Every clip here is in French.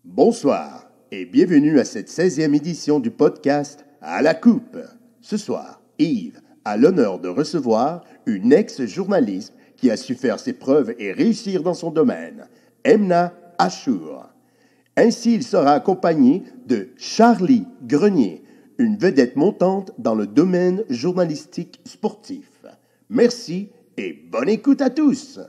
Bonsoir et bienvenue à cette 16e édition du podcast À la Coupe. Ce soir, Yves a l'honneur de recevoir une ex-journaliste qui a su faire ses preuves et réussir dans son domaine, Emna Achour. Ainsi, il sera accompagné de Charlie Grenier, une vedette montante dans le domaine journalistique sportif. Merci et bonne écoute à tous!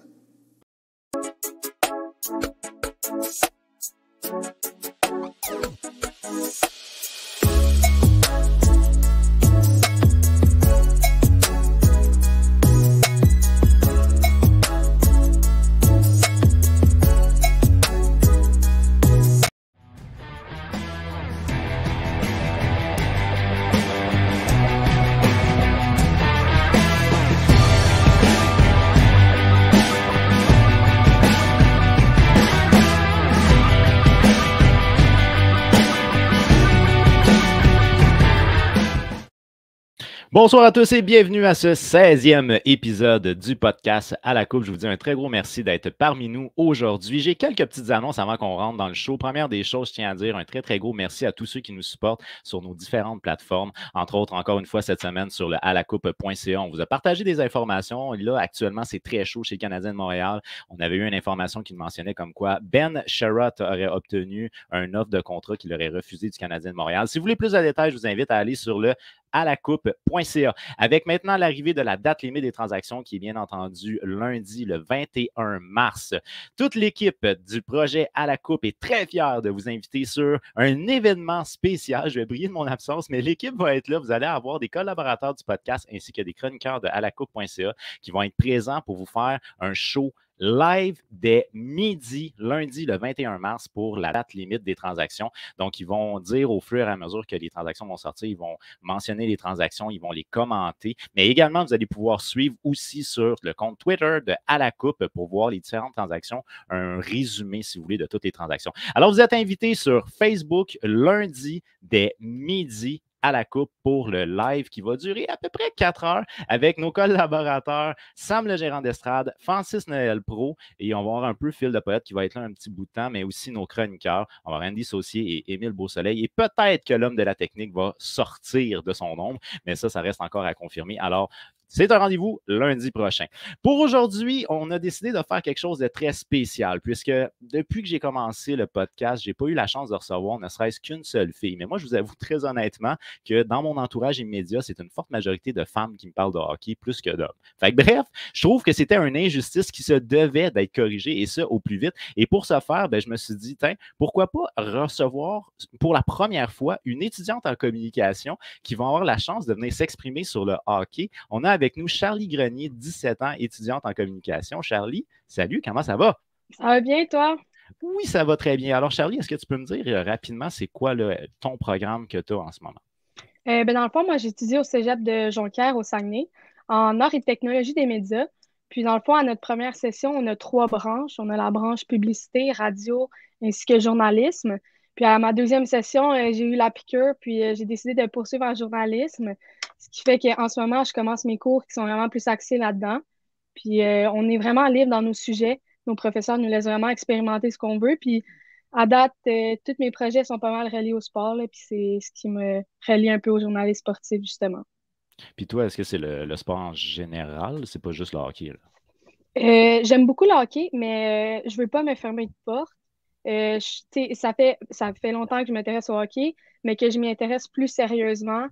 Bonsoir à tous et bienvenue à ce 16e épisode du podcast À la Coupe. Je vous dis un très gros merci d'être parmi nous aujourd'hui. J'ai quelques petites annonces avant qu'on rentre dans le show. Première des choses, je tiens à dire un très, très gros merci à tous ceux qui nous supportent sur nos différentes plateformes. Entre autres, encore une fois, cette semaine sur le alacoupe.ca. On vous a partagé des informations. Là, actuellement, c'est très chaud chez le Canadien de Montréal. On avait eu une information qui mentionnait comme quoi Ben Sherratt aurait obtenu un offre de contrat qu'il aurait refusé du Canadien de Montréal. Si vous voulez plus de détails, je vous invite à aller sur le alacoupe.ca. Avec maintenant l'arrivée de la date limite des transactions qui est bien entendu lundi le 21 mars. Toute l'équipe du projet À la Coupe est très fière de vous inviter sur un événement spécial. Je vais briller de mon absence, mais l'équipe va être là. Vous allez avoir des collaborateurs du podcast ainsi que des chroniqueurs de alacoupe.ca qui vont être présents pour vous faire un show live dès midi, lundi le 21 mars pour la date limite des transactions. Donc, ils vont dire au fur et à mesure que les transactions vont sortir, ils vont mentionner les transactions, ils vont les commenter. Mais également, vous allez pouvoir suivre aussi sur le compte Twitter de À la Coupe pour voir les différentes transactions, un résumé, si vous voulez, de toutes les transactions. Alors, vous êtes invités sur Facebook lundi dès midi à la coupe pour le live qui va durer à peu près 4 heures avec nos collaborateurs Sam le gérant d'estrade, Francis Noël Pro et on va avoir un peu Phil de Poète qui va être là un petit bout de temps, mais aussi nos chroniqueurs. On va avoir Andy Saucier et Émile Beausoleil et peut-être que l'homme de la technique va sortir de son ombre, mais ça reste encore à confirmer. Alors, c'est un rendez-vous lundi prochain. Pour aujourd'hui, on a décidé de faire quelque chose de très spécial puisque depuis que j'ai commencé le podcast, je n'ai pas eu la chance de recevoir ne serait-ce qu'une seule fille. Mais moi, je vous avoue très honnêtement que dans mon entourage immédiat, c'est une forte majorité de femmes qui me parlent de hockey plus que d'hommes. Fait que bref, je trouve que c'était une injustice qui se devait d'être corrigée et ça au plus vite. Et pour ce faire, je me suis dit, pourquoi pas recevoir pour la première fois une étudiante en communication qui va avoir la chance de venir s'exprimer sur le hockey. On a avec nous Charlie Grenier, 17 ans, étudiante en communication. Charlie, salut, comment ça va? Ça va bien, toi? Oui, ça va très bien. Alors, Charlie, est-ce que tu peux me dire rapidement, c'est quoi ton programme que tu as en ce moment? Dans le fond, moi, j'étudie au cégep de Jonquière, au Saguenay, en arts et technologies des médias. Puis, dans le fond, à notre première session, on a 3 branches. On a la branche publicité, radio, ainsi que journalisme. Puis, à ma deuxième session, j'ai eu la piqûre, puis j'ai décidé de poursuivre en journalisme, ce qui fait qu'en ce moment, je commence mes cours qui sont vraiment plus axés là-dedans. Puis, on est vraiment libre dans nos sujets. Nos professeurs nous laissent vraiment expérimenter ce qu'on veut. Puis, à date, tous mes projets sont pas mal reliés au sport, là, puis c'est ce qui me relie un peu au journalisme sportif, justement. Puis toi, est-ce que c'est le sport en général? C'est pas juste le hockey, là? J'aime beaucoup le hockey, mais je veux pas me fermer de porte. Ça fait longtemps que je m'intéresse au hockey, mais que je m'y intéresse plus sérieusement.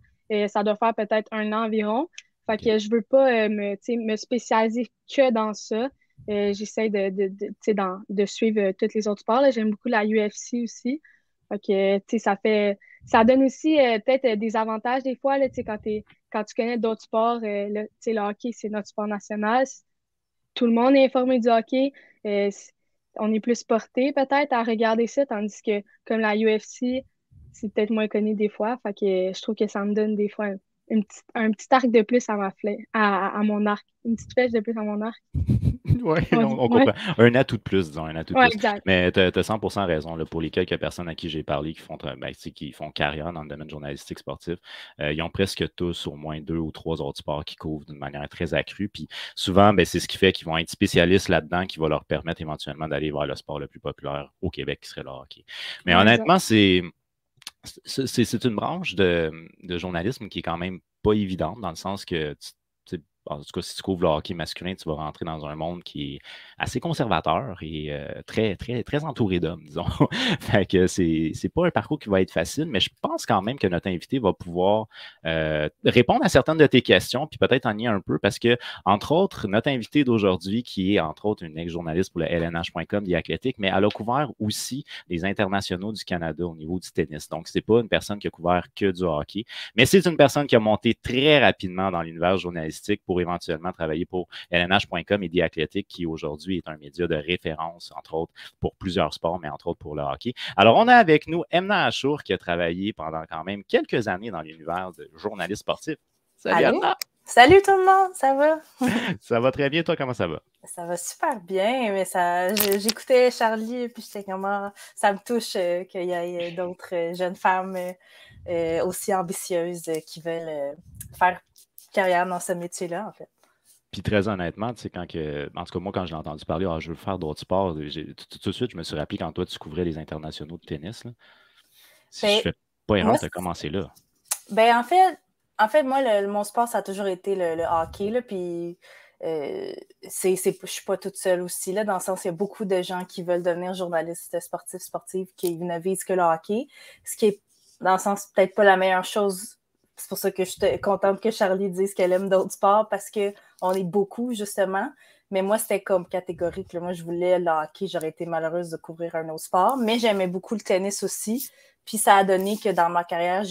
Ça doit faire peut-être 1 an environ. Fait que je veux pas me spécialiser que dans ça. J'essaie de suivre tous les autres sports, là. J'aime beaucoup la UFC aussi. Fait que, ça donne aussi peut-être des avantages des fois, là, quand tu connais d'autres sports. Le hockey, c'est notre sport national. Tout le monde est informé du hockey. On est plus porté peut-être à regarder ça, tandis que comme la UFC, c'est peut-être moins connu des fois. Fait que je trouve que ça me donne des fois un petit arc de plus à mon arc. Une petite flèche de plus à mon arc. Oui, Ouais, on ouais, comprend. Un atout de plus, disons, un atout de ouais, plus. exact. Mais tu as 100% raison. Là, pour les quelques personnes à qui j'ai parlé qui font carrière dans le domaine journalistique sportif, ils ont presque tous au moins 2 ou 3 autres sports qu'ils couvrent d'une manière très accrue. Puis souvent, c'est ce qui fait qu'ils vont être spécialistes là-dedans qui va leur permettre éventuellement d'aller vers le sport le plus populaire au Québec, qui serait le hockey. Mais Ouais, exact. honnêtement, c'est une branche de journalisme qui est quand même pas évidente dans le sens que, en tout cas, si tu couvres le hockey masculin, tu vas rentrer dans un monde qui est assez conservateur et très, très, très entouré d'hommes, disons. Fait que c'est pas un parcours qui va être facile, mais je pense quand même que notre invité va pouvoir répondre à certaines de tes questions, puis peut-être en nier un peu, parce que, entre autres, notre invité d'aujourd'hui, qui est, entre autres, une ex-journaliste pour le LNH.com d'Athlétique, mais elle a couvert aussi les internationaux du Canada au niveau du tennis. Donc, c'est pas une personne qui a couvert que du hockey, mais c'est une personne qui a monté très rapidement dans l'univers journalistique pour éventuellement travailler pour LNH.com et The Athletic, qui aujourd'hui est un média de référence, entre autres, pour plusieurs sports, mais entre autres pour le hockey. Alors, on a avec nous Emna Achour, qui a travaillé pendant quand même quelques années dans l'univers de journaliste sportif. Salut Allô? Emna! Salut tout le monde, ça va? Ça va très bien, toi, comment ça va? Ça va super bien, mais j'écoutais Charlie, puis j'étais comme, ça me touche qu'il y ait d'autres jeunes femmes aussi ambitieuses qui veulent faire carrière dans ce métier-là, en fait. Puis très honnêtement, tu sais, en tout cas, moi, quand j'ai entendu parler, je veux faire d'autres sports, tout de suite, je me suis rappelé quand toi, tu couvrais les internationaux de tennis. Là. Si je Ben, fais pas erreur, moi, tu as commencé là. Ben, en fait moi, mon sport, ça a toujours été le hockey, là, puis je suis pas toute seule aussi, là, dans le sens, il y a beaucoup de gens qui veulent devenir journalistes sportifs, qui ne visent que le hockey, ce qui est, dans le sens, peut-être pas la meilleure chose. C'est pour ça que je suis contente que Charlie dise qu'elle aime d'autres sports, parce qu'on est beaucoup, justement. Mais moi, c'était comme catégorique, là. Moi, je voulais le hockey, j'aurais été malheureuse de couvrir un autre sport, mais j'aimais beaucoup le tennis aussi. Puis ça a donné que dans ma carrière,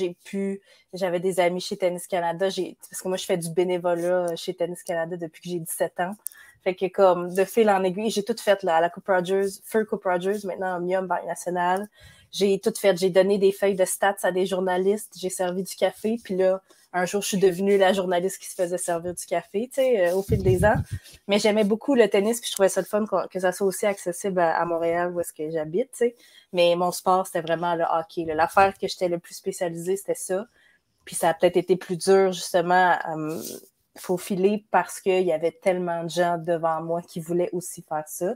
j'avais des amis chez Tennis Canada, parce que moi, je fais du bénévolat chez Tennis Canada depuis que j'ai 17 ans. Fait que comme de fil en aiguille, j'ai tout fait là, à la Coupe Rogers, Feu Coupe Rogers, maintenant Omnium, Banque Nationale. J'ai tout fait, j'ai donné des feuilles de stats à des journalistes, j'ai servi du café, puis là, un jour, je suis devenue la journaliste qui se faisait servir du café, tu sais, au fil des ans. Mais j'aimais beaucoup le tennis, puis je trouvais ça le fun que ça soit aussi accessible à Montréal, où est-ce que j'habite, tu sais. Mais mon sport, c'était vraiment le hockey. Là. L'affaire que j'étais le plus spécialisée, c'était ça. Puis ça a peut-être été plus dur, justement, à me faufiler parce qu'il y avait tellement de gens devant moi qui voulaient aussi faire ça.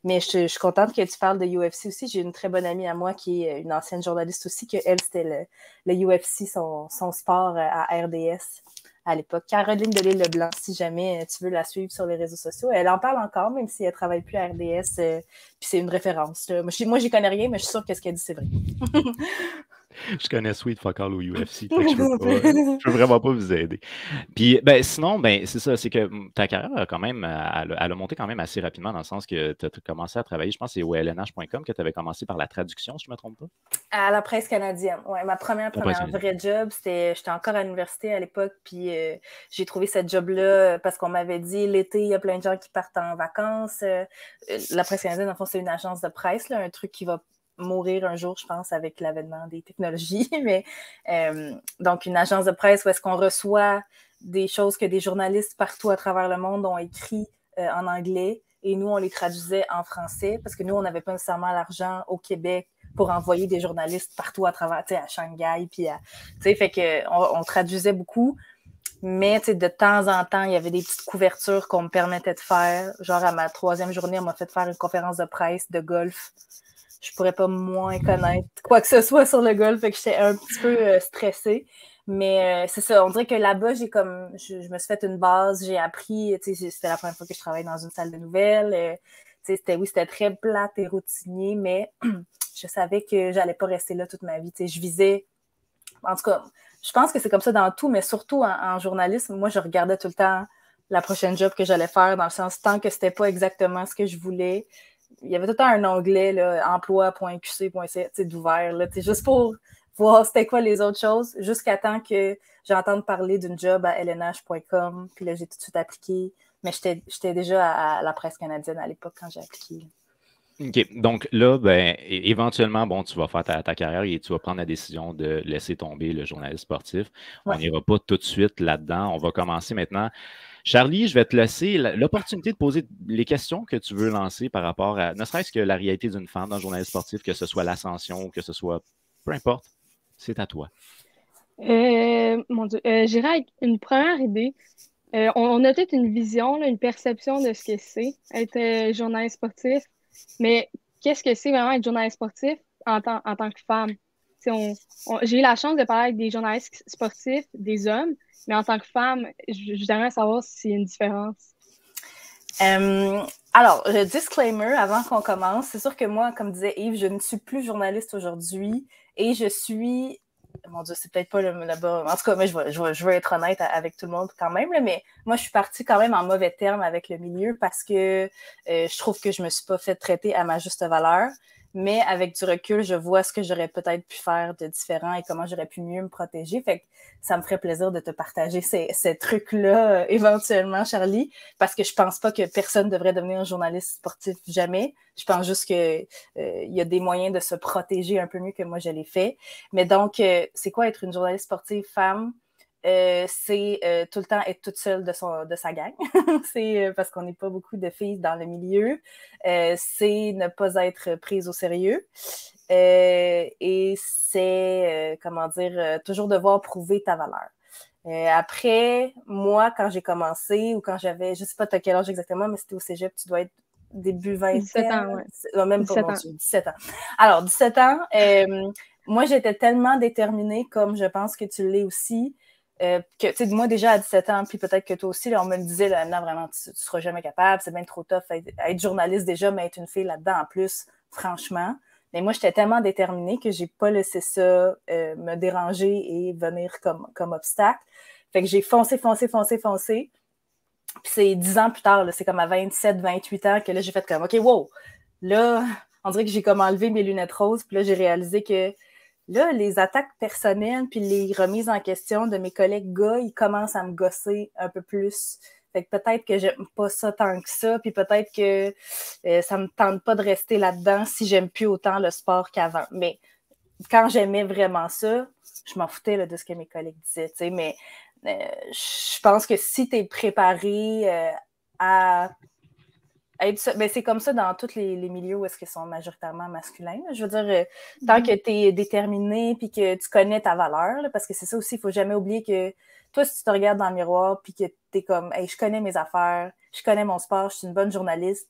Mais je suis contente que tu parles de UFC aussi. J'ai une très bonne amie à moi qui est une ancienne journaliste aussi, que elle, c'était le UFC, son sport à RDS à l'époque. Caroline Delisle-Leblanc, si jamais tu veux la suivre sur les réseaux sociaux. Elle en parle encore, même si elle ne travaille plus à RDS. Puis c'est une référence. Là. Moi, j'y connais rien, mais je suis sûre que ce qu'elle dit, c'est vrai. Je connais Sweet Fuck All au UFC, fait que je peux vraiment pas vous aider. Puis, sinon, c'est ça, c'est que ta carrière a quand même, elle a monté quand même assez rapidement dans le sens que tu as commencé à travailler, je pense que c'est au LNH.com que tu avais commencé par la traduction, si je ne me trompe pas. À la presse canadienne, oui. Ma première vraie job, j'étais encore à l'université à l'époque, puis j'ai trouvé cette job-là parce qu'on m'avait dit l'été, il y a plein de gens qui partent en vacances. La presse canadienne, en fond, c'est une agence de presse, là, un truc qui va mourir un jour, je pense, avec l'avènement des technologies. Mais donc, une agence de presse où est-ce qu'on reçoit des choses que des journalistes partout à travers le monde ont écrit en anglais et nous, on les traduisait en français parce que nous, on n'avait pas nécessairement l'argent au Québec pour envoyer des journalistes partout à travers, tu sais, à Shanghai, puis fait que on traduisait beaucoup. Mais de temps en temps, il y avait des petites couvertures qu'on me permettait de faire. Genre, à ma 3e journée, on m'a fait faire une conférence de presse de golf. Je pourrais pas moins connaître quoi que ce soit sur le golf, fait que j'étais un petit peu stressée. Mais c'est ça, on dirait que là-bas, je me suis fait une base, j'ai appris, c'était la première fois que je travaillais dans une salle de nouvelles. C'était très plate et routinier, mais je savais que j'allais pas rester là toute ma vie. Je visais, en tout cas, je pense que c'est comme ça dans tout, mais surtout en journalisme, moi, je regardais tout le temps la prochaine job que j'allais faire, dans le sens, tant que c'était pas exactement ce que je voulais, il y avait tout le temps un onglet, là, emploi.qc.ca, d'ouvert, là, juste pour voir c'était quoi les autres choses, jusqu'à temps que j'entende parler d'une job à lnh.com, puis là, j'ai tout de suite appliqué, mais j'étais déjà à la presse canadienne à l'époque quand j'ai appliqué. OK. Donc là, ben, éventuellement, bon, tu vas faire ta carrière et tu vas prendre la décision de laisser tomber le journaliste sportif. On Ouais. n'ira pas tout de suite là-dedans. On va commencer maintenant. Charlie, je vais te laisser l'opportunité de poser les questions que tu veux lancer par rapport à, ne serait-ce que la réalité d'une femme dans le journaliste sportif, que ce soit l'ascension, que ce soit, peu importe, c'est à toi. Mon Dieu, j'irai avec une première idée. On a peut-être une vision, là, une perception de ce que c'est être journaliste sportif, mais qu'est-ce que c'est vraiment être journaliste sportif en tant que femme? Tu sais, j'ai eu la chance de parler avec des journalistes sportifs, des hommes, mais en tant que femme, j'aimerais savoir s'il y a une différence. Alors, le disclaimer avant qu'on commence, c'est sûr que moi, comme disait Yves, je ne suis plus journaliste aujourd'hui et je suis... Mon Dieu, c'est peut-être pas le bon... En tout cas, mais je veux être honnête avec tout le monde quand même, là, mais moi, je suis partie quand même en mauvais termes avec le milieu parce que je trouve que je me suis pas fait traiter à ma juste valeur. Mais avec du recul, je vois ce que j'aurais peut-être pu faire de différent et comment j'aurais pu mieux me protéger. Fait que ça me ferait plaisir de te partager ces trucs-là éventuellement, Charlie, parce que je pense pas que personne devrait devenir journaliste sportif jamais. Je pense juste que y a des moyens de se protéger un peu mieux que moi je l'ai fait. Mais donc, c'est quoi être une journaliste sportive femme? C'est tout le temps être toute seule de sa gang. C'est parce qu'on n'est pas beaucoup de filles dans le milieu. C'est ne pas être prise au sérieux. Et c'est, comment dire, toujours devoir prouver ta valeur. Après, moi, quand j'ai commencé ou quand j'avais, je sais pas t'as quel âge exactement, mais c'était au cégep, tu dois être début 17 vingtaine. ans, ouais. Non, même pas, 17 mon ans. Dieu, 17 ans. Alors, 17 ans, moi, j'étais tellement déterminée, comme je pense que tu l'es aussi, que, tu sais, moi, déjà à 17 ans, puis peut-être que toi aussi, là, on me le disait, là, non, vraiment, tu seras jamais capable, c'est bien trop tough être journaliste déjà, mais être une fille là-dedans en plus, franchement. Mais moi, j'étais tellement déterminée que j'ai pas laissé ça me déranger et venir comme obstacle. Fait que j'ai foncé. Puis c'est 10 ans plus tard, là, c'est comme à 27, 28 ans que là, j'ai fait comme, OK, wow! Là, on dirait que j'ai comme enlevé mes lunettes roses, puis là, j'ai réalisé que là, les attaques personnelles puis les remises en question de mes collègues gars, ils commencent à me gosser un peu plus. Fait que peut-être que j'aime pas ça tant que ça, puis peut-être que ça me tente pas de rester là-dedans si j'aime plus autant le sport qu'avant. Mais quand j'aimais vraiment ça, je m'en foutais là, de ce que mes collègues disaient, tu sais, mais je pense que si tu es préparé à être... Ben, c'est comme ça dans tous les milieux où est-ce qu'ils sont majoritairement masculins. Là. Je veux dire, tant que tu es déterminé puis que tu connais ta valeur, là, parce que c'est ça aussi, il faut jamais oublier que toi, si tu te regardes dans le miroir puis que tu es comme hey, je connais mes affaires, je connais mon sport, je suis une bonne journaliste,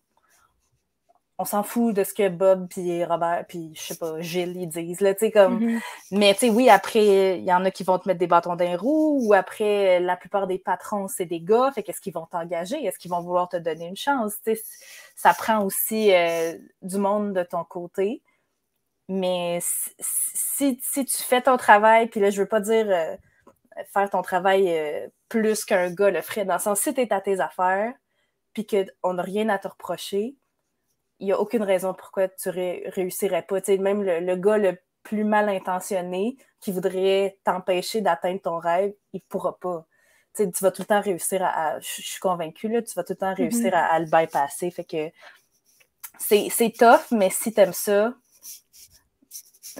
on s'en fout de ce que Bob puis Robert puis je sais pas Gilles ils disent là, tu sais comme mais tu sais oui après il y en a qui vont te mettre des bâtons dans les roues ou après la plupart des patrons c'est des gars, fait qu'est-ce qu'ils vont t'engager, est-ce qu'ils vont vouloir te donner une chance, tu sais ça prend aussi du monde de ton côté, mais si tu fais ton travail puis là je veux pas dire faire ton travail plus qu'un gars le ferait, dans le sens si t'es à tes affaires puis qu'on n'a rien à te reprocher, il n'y a aucune raison pourquoi tu réussirais pas. T'sais, même le gars le plus mal intentionné qui voudrait t'empêcher d'atteindre ton rêve, il ne pourra pas. T'sais, tu vas tout le temps réussir je suis convaincue, là, tu vas tout le temps réussir à le bypasser. Fait que c'est tough, mais si tu aimes ça,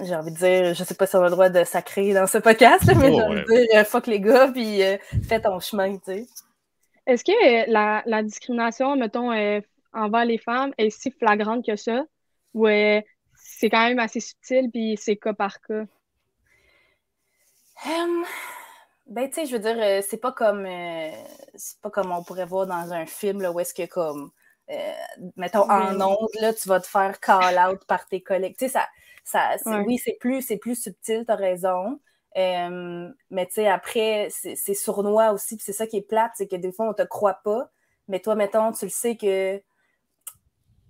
j'ai envie de dire, je sais pas si on a le droit de sacrer dans ce podcast, mais j'ai envie de dire fuck les gars, puis fais ton chemin, tu sais. Est-ce que la discrimination, mettons, envers les femmes est si flagrante que ça? Ou c'est quand même assez subtil puis c'est cas par cas? Ben, tu sais, je veux dire, c'est pas comme on pourrait voir dans un film là, où est-ce que, comme, mettons, en ondes, là, tu vas te faire call-out par tes collègues. Tu sais, oui, c'est plus subtil, t'as raison. Mais tu sais, après, c'est sournois aussi, puis c'est ça qui est plate, c'est que des fois, on te croit pas, mais toi, mettons, tu le sais que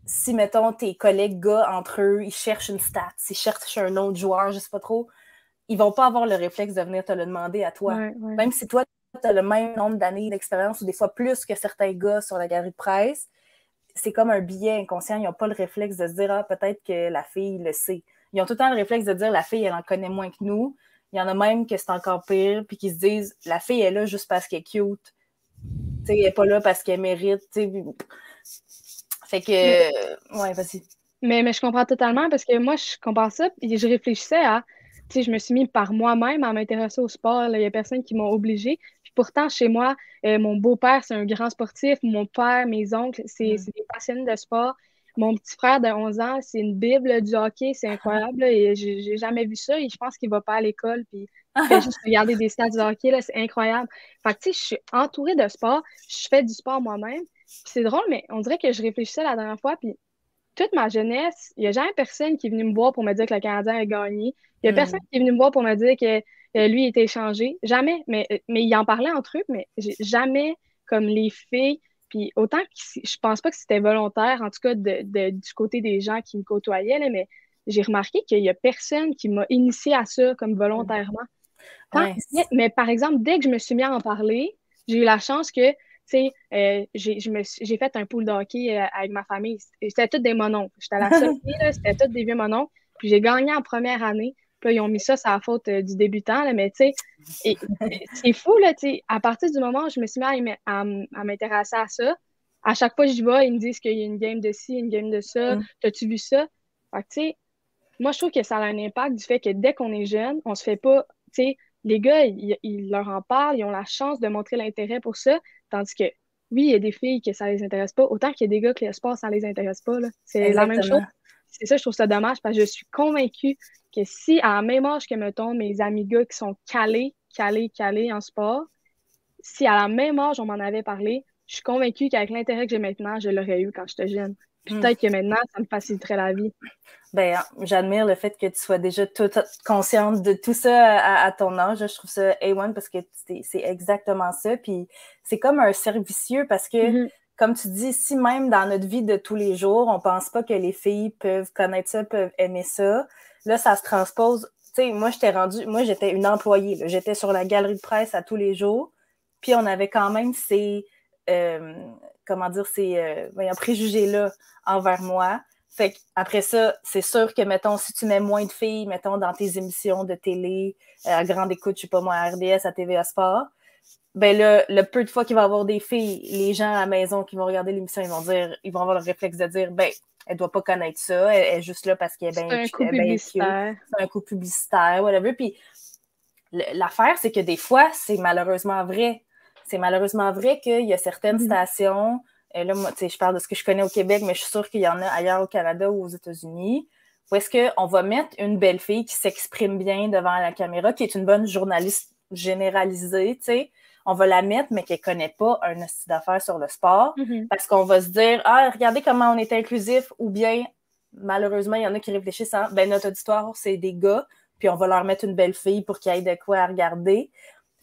si, mettons, tes collègues gars, entre eux, ils cherchent une stat, ils cherchent un autre joueur, je sais pas trop, ils vont pas avoir le réflexe de venir te le demander à toi. Ouais. Même si toi, tu as le même nombre d'années d'expérience ou des fois plus que certains gars sur la galerie de presse, c'est comme un biais inconscient. Ils n'ont pas le réflexe de se dire « Ah, peut-être que la fille le sait ». Ils ont tout le temps le réflexe de dire « La fille, elle en connaît moins que nous ». Il y en a même que c'est encore pire, puis qui se disent « La fille est là juste parce qu'elle est cute. » Elle n'est pas là parce qu'elle mérite. T'sais. Fait que... ouais, vas-y. Mais je comprends totalement parce que moi, je comprends ça et je réfléchissais à, tu sais, je me suis mis par moi-même à m'intéresser au sport. Là. Il y a personne qui m'a obligée. Puis pourtant, chez moi, mon beau-père, c'est un grand sportif. Mon père, mes oncles, c'est des passionnés de sport. Mon petit frère de 11 ans, c'est une bible du hockey. C'est incroyable. Là, et j'ai jamais vu ça. Et je pense qu'il va pas à l'école. Puis il fait juste regarder des stats de hockey. Là, c'est incroyable. Fait que, tu sais, je suis entourée de sport. Je fais du sport moi-même. Puis c'est drôle, mais on dirait que je réfléchissais la dernière fois. Puis toute ma jeunesse, il n'y a jamais personne qui est venu me voir pour me dire que le Canadien a gagné. Il n'y a personne qui est venu me voir pour me dire que lui était échangé. Jamais. Mais ils en parlaient entre eux, mais jamais comme les filles. Puis autant que je pense pas que c'était volontaire, en tout cas du côté des gens qui me côtoyaient, là, mais j'ai remarqué qu'il n'y a personne qui m'a initié à ça comme volontairement. Ouais. Mais par exemple, dès que je me suis mis à en parler, j'ai eu la chance que tu sais, j'ai fait un pool de hockey avec ma famille. C'était tous des mononcles. J'étais la seule fille, là, c'était tous des vieux mononcles. Puis j'ai gagné en première année. Puis là, ils ont mis ça sur la faute du débutant. Là, mais tu sais, c'est fou, là, tu sais. À partir du moment où je me suis mis à m'intéresser à ça, à chaque fois que j'y vais, ils me disent qu'il y a une game de ci, une game de ça. T'as-tu vu ça? Fait que, tu sais, moi, je trouve que ça a un impact du fait que dès qu'on est jeune, on se fait pas, tu sais, les gars, ils leur en parlent, ils ont la chance de montrer l'intérêt pour ça, tandis que, oui, il y a des filles que ça les intéresse pas, autant qu'il y a des gars que le sport, ça les intéresse pas, là. C'est la même chose. C'est ça, je trouve ça dommage, parce que je suis convaincue que si, à la même âge que, mettons, mes amis gars qui sont calés en sport, si à la même âge, on m'en avait parlé, je suis convaincue qu'avec l'intérêt que j'ai maintenant, je l'aurais eu quand j'étais jeune. Puis peut-être que maintenant, ça me faciliterait la vie. Ben, j'admire le fait que tu sois déjà toute consciente de tout ça à ton âge. Je trouve ça A1 parce que c'est exactement ça. Puis c'est comme un cercle vicieux parce que, comme tu dis, si même dans notre vie de tous les jours, on pense pas que les filles peuvent connaître ça, peuvent aimer ça, là, ça se transpose. Tu sais, moi, j'étais une employée. Là. J'étais sur la galerie de presse à tous les jours. Puis on avait quand même ces préjugés-là envers moi. Fait qu'après ça, c'est sûr que, mettons, si tu mets moins de filles, mettons, dans tes émissions de télé, à grande écoute, je sais pas moi, à RDS, à TVA Sport, ben là, le peu de fois qu'il va y avoir des filles, les gens à la maison qui vont regarder l'émission, ils vont avoir le réflexe de dire, ben, elle doit pas connaître ça, elle est juste là parce qu'elle est bien cute. C'est un coup publicitaire, whatever. Puis l'affaire, c'est que des fois, c'est malheureusement vrai. C'est malheureusement vrai qu'il y a certaines stations... là, moi, je parle de ce que je connais au Québec, mais je suis sûre qu'il y en a ailleurs au Canada ou aux États-Unis, où est-ce qu'on va mettre une belle fille qui s'exprime bien devant la caméra, qui est une bonne journaliste généralisée, tu sais. On va la mettre, mais qu'elle ne connaît pas un style d'affaires sur le sport, parce qu'on va se dire, ah, regardez comment on est inclusif, ou bien, malheureusement, il y en a qui réfléchissent, ben notre auditoire, c'est des gars, puis on va leur mettre une belle fille pour qu'il y ait de quoi à regarder.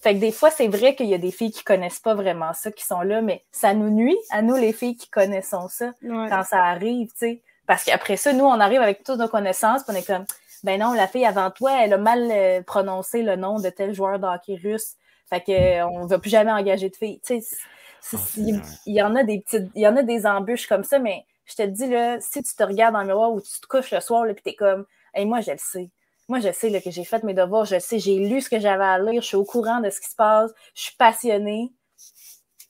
Fait que des fois, c'est vrai qu'il y a des filles qui connaissent pas vraiment ça, qui sont là, mais ça nous nuit à nous, les filles qui connaissons ça, quand ça arrive, tu sais. Parce qu'après ça, nous, on arrive avec toutes nos connaissances, puis on est comme, ben non, la fille avant toi, elle a mal prononcé le nom de tel joueur de hockey russe. Fait que on va plus jamais engager de filles. Tu sais, il y en a des embûches comme ça, mais je te dis, là, si tu te regardes dans le miroir ou tu te couches le soir, là, puis t'es comme, hey, moi, je le sais. Moi, je sais là, que j'ai fait mes devoirs, je sais, j'ai lu ce que j'avais à lire, je suis au courant de ce qui se passe, je suis passionnée.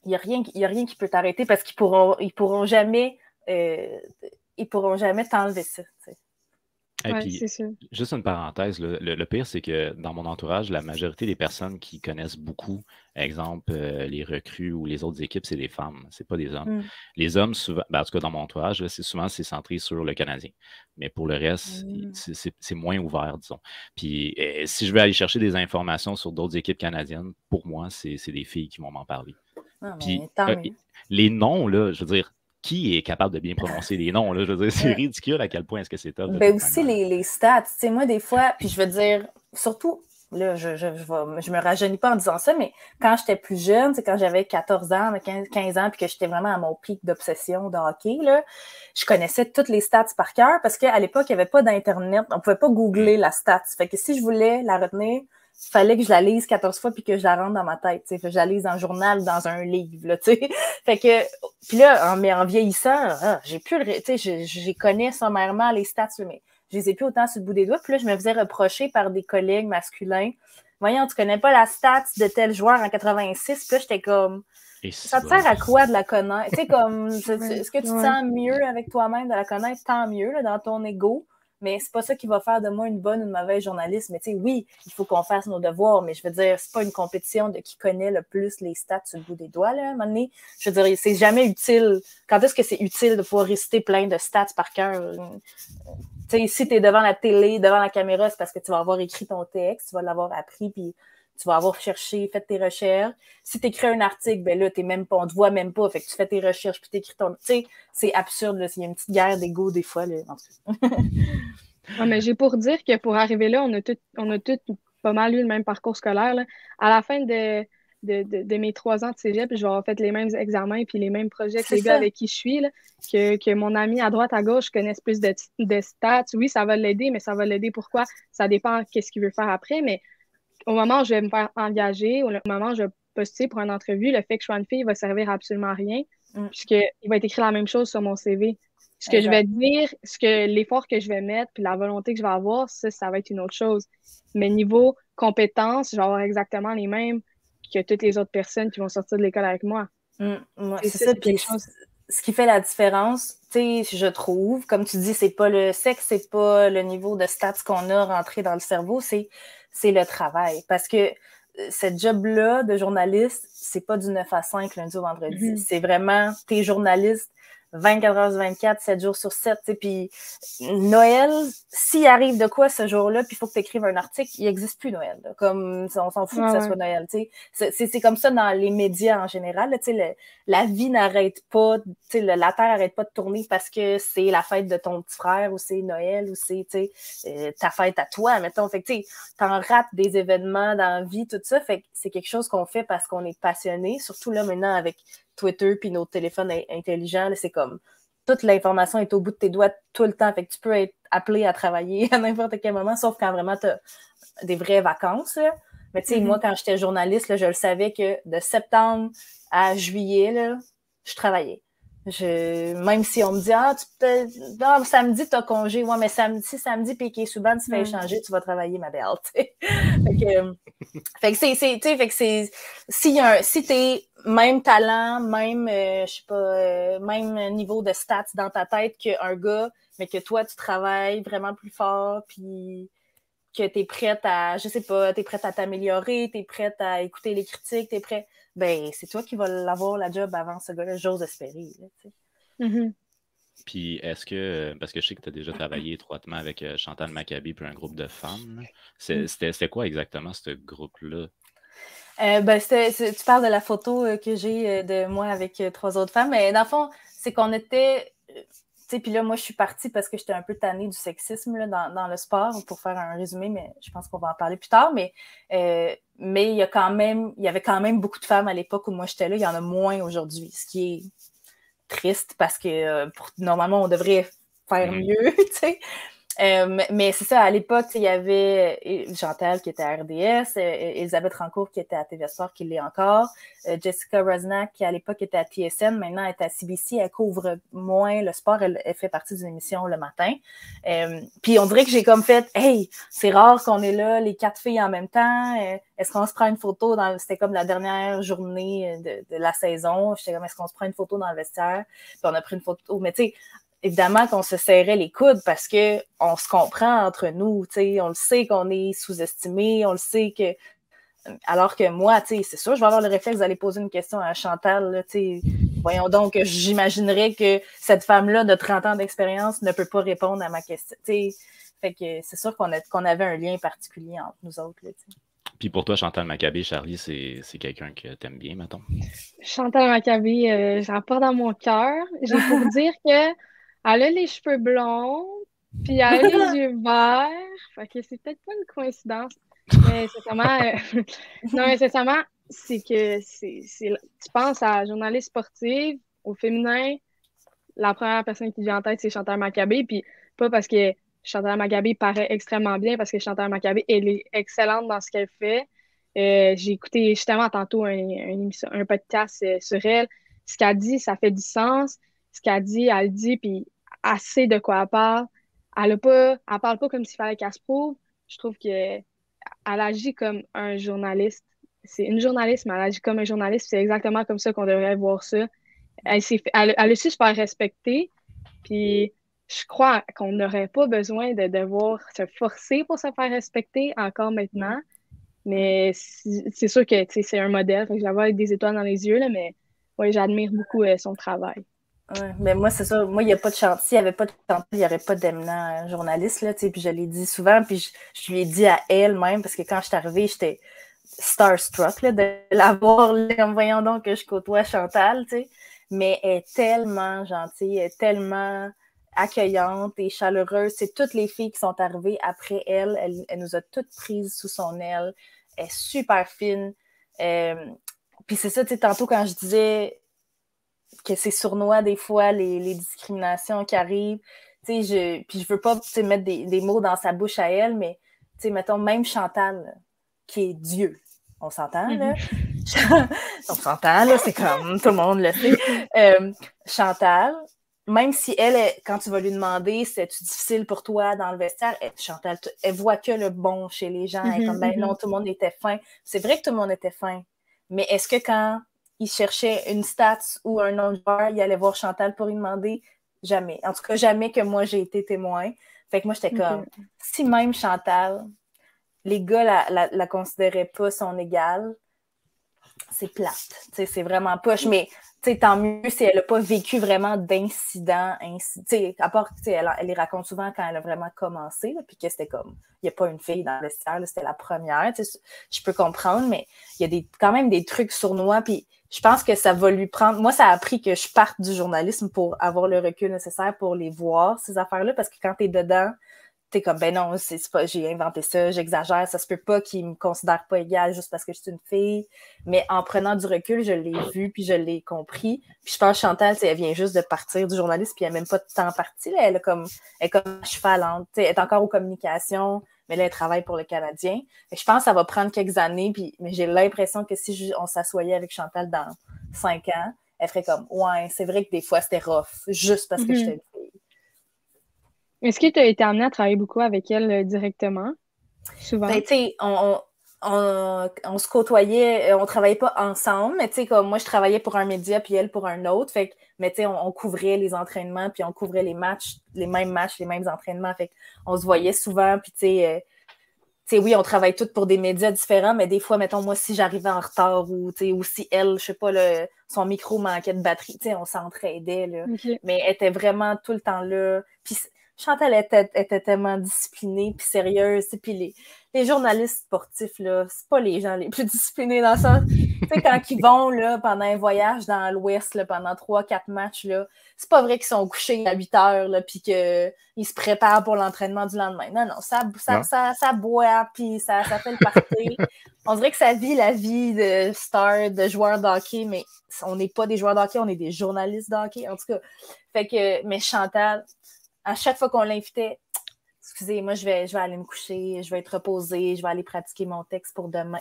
Il n'y a rien qui peut t'arrêter parce qu'ils pourront jamais t'enlever ça. Tu sais. Et puis, juste une parenthèse, le pire, c'est que dans mon entourage, la majorité des personnes qui connaissent beaucoup, exemple, les recrues ou les autres équipes, c'est des femmes, c'est pas des hommes. Les hommes, souvent, en tout cas dans mon entourage, c'est centré sur le Canadien. Mais pour le reste, c'est moins ouvert, disons. Puis, si je veux aller chercher des informations sur d'autres équipes canadiennes, pour moi, c'est des filles qui vont m'en parler. Puis, les noms, là, je veux dire, qui est capable de bien prononcer les noms? Là? Je veux dire, c'est ridicule à quel point est-ce que c'est top. Ben aussi, les stats. Tu sais, moi, des fois, puis je veux dire, surtout, là, je me rajeunis pas en disant ça, mais quand j'étais plus jeune, quand j'avais 14 ans, 15 ans, puis que j'étais vraiment à mon pic d'obsession de hockey, là, je connaissais toutes les stats par cœur parce qu'à l'époque, il n'y avait pas d'Internet. On pouvait pas googler la stats. Fait que si je voulais la retenir, il fallait que je la lise 14 fois puis que je la rentre dans ma tête, tu sais, que je la lise dans un journal ou dans un livre, là, tu sais. Fait que, puis là, en vieillissant, j'ai plus tu sais, j'ai connais sommairement les stats, mais je les ai plus autant sur le bout des doigts. Puis là, je me faisais reprocher par des collègues masculins. Voyons, tu connais pas la stats de tel joueur en 86. Puis là, j'étais comme, Et Ça te sert à quoi de la connaître? Tu sais, comme, Ouais, est-ce que tu te ouais. sens mieux avec toi-même de la connaître? Tant mieux, là, dans ton ego. Mais c'est pas ça qui va faire de moi une bonne ou une mauvaise journaliste. Mais tu sais, oui, il faut qu'on fasse nos devoirs, mais je veux dire, c'est pas une compétition de qui connaît le plus les stats sur le bout des doigts, là, à un moment donné. Je veux dire, c'est jamais utile. Quand est-ce que c'est utile de pouvoir réciter plein de stats par cœur? Tu sais, si t'es devant la télé, devant la caméra, c'est parce que tu vas avoir écrit ton texte, tu vas l'avoir appris, puis tu vas avoir cherché, fait tes recherches. Si tu écris un article, ben là, t'es même pas, on te voit même pas, fait que tu fais tes recherches, puis t'écris ton... Tu sais, c'est absurde, là. Il y a une petite guerre d'ego des fois, là. Ouais, mais j'ai pour dire que pour arriver là, on a tout pas mal eu le même parcours scolaire, là. À la fin de mes 3 ans de cégep, je vais avoir fait les mêmes examens puis les mêmes projets que C'est les gars ça. avec qui je suis, là, que mon ami à droite, à gauche connaisse plus de stats. Oui, ça va l'aider, mais ça va l'aider pourquoi? Ça dépend qu'est-ce qu'il veut faire après, mais au moment où je vais me faire engager, au moment où je vais postuler pour une entrevue, le fait que je sois une fille va servir à absolument rien, Mm. puisqu'il va être écrit la même chose sur mon CV. Ce que je Exact. vais dire, l'effort que je vais mettre, puis la volonté que je vais avoir, ça va être une autre chose. Mais niveau compétences, je vais avoir exactement les mêmes que toutes les autres personnes qui vont sortir de l'école avec moi. Ouais, C'est c'est ça, ça. c'est Puis quelque chose. ce qui fait la différence, tu sais, je trouve, comme tu dis, c'est pas le sexe, c'est pas le niveau de stats qu'on a rentré dans le cerveau, c'est le travail. Parce que cette job-là de journaliste, c'est pas du 9 à 5 lundi au vendredi. Mhm. C'est vraiment, t'es journaliste 24 heures sur 24, 7 jours sur 7. Puis Noël, s'il arrive de quoi ce jour-là, puis il faut que tu écrives un article, il n'existe plus Noël. Là. Comme on s'en fout que Ouais, ça ouais. soit Noël. C'est comme ça dans les médias en général. Là, la vie n'arrête pas, la Terre n'arrête pas de tourner parce que c'est la fête de ton petit frère ou c'est Noël ou c'est ta fête à toi, mettons. Fait que t'en rates des événements dans la vie, tout ça. Fait que c'est quelque chose qu'on fait parce qu'on est passionné, surtout là maintenant avec Twitter puis nos téléphones intelligents, là, c'est comme toute l'information est au bout de tes doigts tout le temps. Fait que tu peux être appelé à travailler à n'importe quel moment, sauf quand vraiment tu as des vraies vacances. Là. Mais tu sais, moi, quand j'étais journaliste, là, je le savais que de septembre à juillet, là, je travaillais. Même si on me dit samedi, t'as congé. Ouais, mais samedi, Piqué Souban, tu fais échanger, tu vas travailler, ma belle. Fait que c'est si t'es même talent, même je sais pas, même niveau de stats dans ta tête qu'un gars, mais que toi tu travailles vraiment plus fort, puis que t'es prête à, je sais pas, t'es prête à t'améliorer, t'es prête à écouter les critiques, t'es prête, ben c'est toi qui vas l'avoir la job avant ce gars-là, j'ose espérer. Là, Mhm. Puis est-ce que, parce que je sais que tu as déjà travaillé étroitement avec Chantal Machabée puis un groupe de femmes, c'était quoi exactement ce groupe-là? Tu parles de la photo que j'ai de moi avec 3 autres femmes, mais dans le fond, c'est qu'on était... puis là, moi, je suis partie parce que j'étais un peu tannée du sexisme là, dans le sport, pour faire un résumé, mais je pense qu'on va en parler plus tard. Mais il y avait quand même beaucoup de femmes à l'époque où moi j'étais là. Il y en a moins aujourd'hui, ce qui est triste parce que normalement, on devrait faire mieux, tu sais. Mais c'est ça, à l'époque, il y avait Chantal qui était à RDS, Elisabeth Rancourt qui était à TVA Sport, qui l'est encore, Jessica Rosnack qui à l'époque était à TSN, maintenant elle est à CBC, elle couvre moins le sport, elle fait partie d'une émission le matin. Puis on dirait que j'ai comme fait, hey, c'est rare qu'on est là, les 4 filles en même temps, est-ce qu'on se prend une photo c'était comme la dernière journée de la saison, j'étais comme, est-ce qu'on se prend une photo dans le vestiaire? Puis on a pris une photo, mais tu sais, évidemment qu'on se serrait les coudes parce que on se comprend entre nous, tu sais, on le sait qu'on est sous-estimé, on le sait que alors que moi, tu sais, c'est sûr, je vais avoir le réflexe d'aller poser une question à Chantal, là, tu sais, voyons donc, j'imaginerais que cette femme-là de 30 ans d'expérience ne peut pas répondre à ma question, tu sais, fait que c'est sûr qu'on avait un lien particulier entre nous autres, là, tu sais. Puis pour toi, Chantal Machabée, Charlie, c'est quelqu'un que t'aimes bien, mettons? Chantal Machabée, j'en porte dans mon cœur. J'ai pour dire que elle a les cheveux blonds, puis elle a les yeux verts. Fait que c'est peut-être pas une coïncidence. Mais sincèrement, non, mais sincèrement, c'est que tu penses à journaliste sportive, au féminin, la première personne qui vient en tête, c'est Chantal Machabée. Puis pas parce que Chantal Machabée paraît extrêmement bien, parce que Chantal Machabée, elle est excellente dans ce qu'elle fait. J'ai écouté justement tantôt un podcast sur elle. Ce qu'elle dit, ça fait du sens. Ce qu'elle dit, elle le dit, puis assez de quoi elle parle. Elle parle pas comme s'il fallait qu'elle se prouve. Je trouve que elle agit comme un journaliste. c'est une journaliste, mais elle agit comme un journaliste. C'est exactement comme ça qu'on devrait voir ça. Elle a su se faire respecter. Puis je crois qu'on n'aurait pas besoin de devoir se forcer pour se faire respecter encore maintenant. Mais c'est sûr que c'est un modèle. Fait que je la vois avec des étoiles dans les yeux, là, mais ouais, j'admire beaucoup son travail. Ouais, mais moi, c'est ça. Moi, il n'y a pas de chantier. Il n'y avait pas de chantier, il n'y aurait pas d'éminent journaliste, là, tu sais. Puis je l'ai dit souvent, puis je lui ai dit à elle-même, parce que quand je suis arrivée, j'étais starstruck, là, de la voir, là, comme voyons donc que je côtoie Chantal, tu sais. Mais elle est tellement gentille, elle est tellement accueillante et chaleureuse. C'est toutes les filles qui sont arrivées après elle. Elle nous a toutes prises sous son aile. Elle est super fine. Puis c'est ça, tu sais, tantôt quand je disais que c'est sournois des fois, les discriminations qui arrivent. Puis je veux pas mettre des mots dans sa bouche à elle, mais mettons, même Chantal, là, qui est Dieu, on s'entend, là? On s'entend, là, c'est comme tout le monde le sait. Chantal, même si quand tu vas lui demander c'est-tu difficile pour toi dans le vestiaire, Chantal, elle voit que le bon chez les gens. Elle est comme, ben non, tout le monde était fin. C'est vrai que tout le monde était fin, mais est-ce que quand il cherchait une stats ou un nom de joueur, il allait voir Chantal pour lui demander? Jamais. En tout cas, jamais que moi, j'ai été témoin. Fait que moi, j'étais comme, si même Chantal, les gars la considéraient pas son égale, c'est plate. T'sais, c'est vraiment poche, mais tant mieux si elle n'a pas vécu vraiment d'incidents. À part, elle les raconte souvent quand elle a vraiment commencé, là, puis que c'était comme, il n'y a pas une fille dans le vestiaire, c'était la première. Je peux comprendre, mais il y a quand même des trucs sournois, puis je pense que ça va lui prendre... Moi, ça a appris que je parte du journalisme pour avoir le recul nécessaire pour les voir, ces affaires-là, parce que quand tu es dedans, t'es comme, ben non, c'est pas, j'ai inventé ça, j'exagère, ça se peut pas qu'ils me considèrent pas égale juste parce que je suis une fille. Mais en prenant du recul, je l'ai vu, puis je l'ai compris. Puis je pense que Chantal, elle vient juste de partir du journalisme, puis elle n'est même pas de temps partie. Là. Elle est comme chevalante. Elle est encore aux communications, mais là, elle travaille pour le Canadien. Fait que je pense que ça va prendre quelques années, mais j'ai l'impression que si on s'assoyait avec Chantal dans 5 ans, elle ferait comme, ouais, c'est vrai que des fois, c'était rough, juste parce que j'étais une fille. Est-ce que tu as été amenée à travailler beaucoup avec elle directement? Souvent? Ben, tu sais, on se côtoyait, on travaillait pas ensemble, mais tu sais, comme moi, je travaillais pour un média, puis elle pour un autre. Fait que, mais tu sais, on couvrait les entraînements, puis on couvrait les matchs, les mêmes entraînements. Fait on se voyait souvent, puis tu sais, oui, on travaille toutes pour des médias différents, mais des fois, mettons, moi, si j'arrivais en retard ou si elle, je sais pas, son micro manquait de batterie, tu sais, on s'entraidait, là. Okay. Mais elle était vraiment tout le temps là. Puis Chantal était tellement disciplinée puis sérieuse. Puis les journalistes sportifs, là, c'est pas les gens les plus disciplinés dans ça. Tu sais, quand ils vont là, pendant un voyage dans l'Ouest, là, pendant 3-4 matchs, là, c'est pas vrai qu'ils sont couchés à 8 heures là, puis qu'ils se préparent pour l'entraînement du lendemain. Non, ça boit, puis ça fait le party. On dirait que ça vit la vie de star, de joueur de hockey, mais on n'est pas des joueurs de hockey, on est des journalistes de hockey, en tout cas. Fait que, mais Chantal, à chaque fois qu'on l'invitait, excusez, moi, je vais aller me coucher, je vais être reposée, je vais aller pratiquer mon texte pour demain.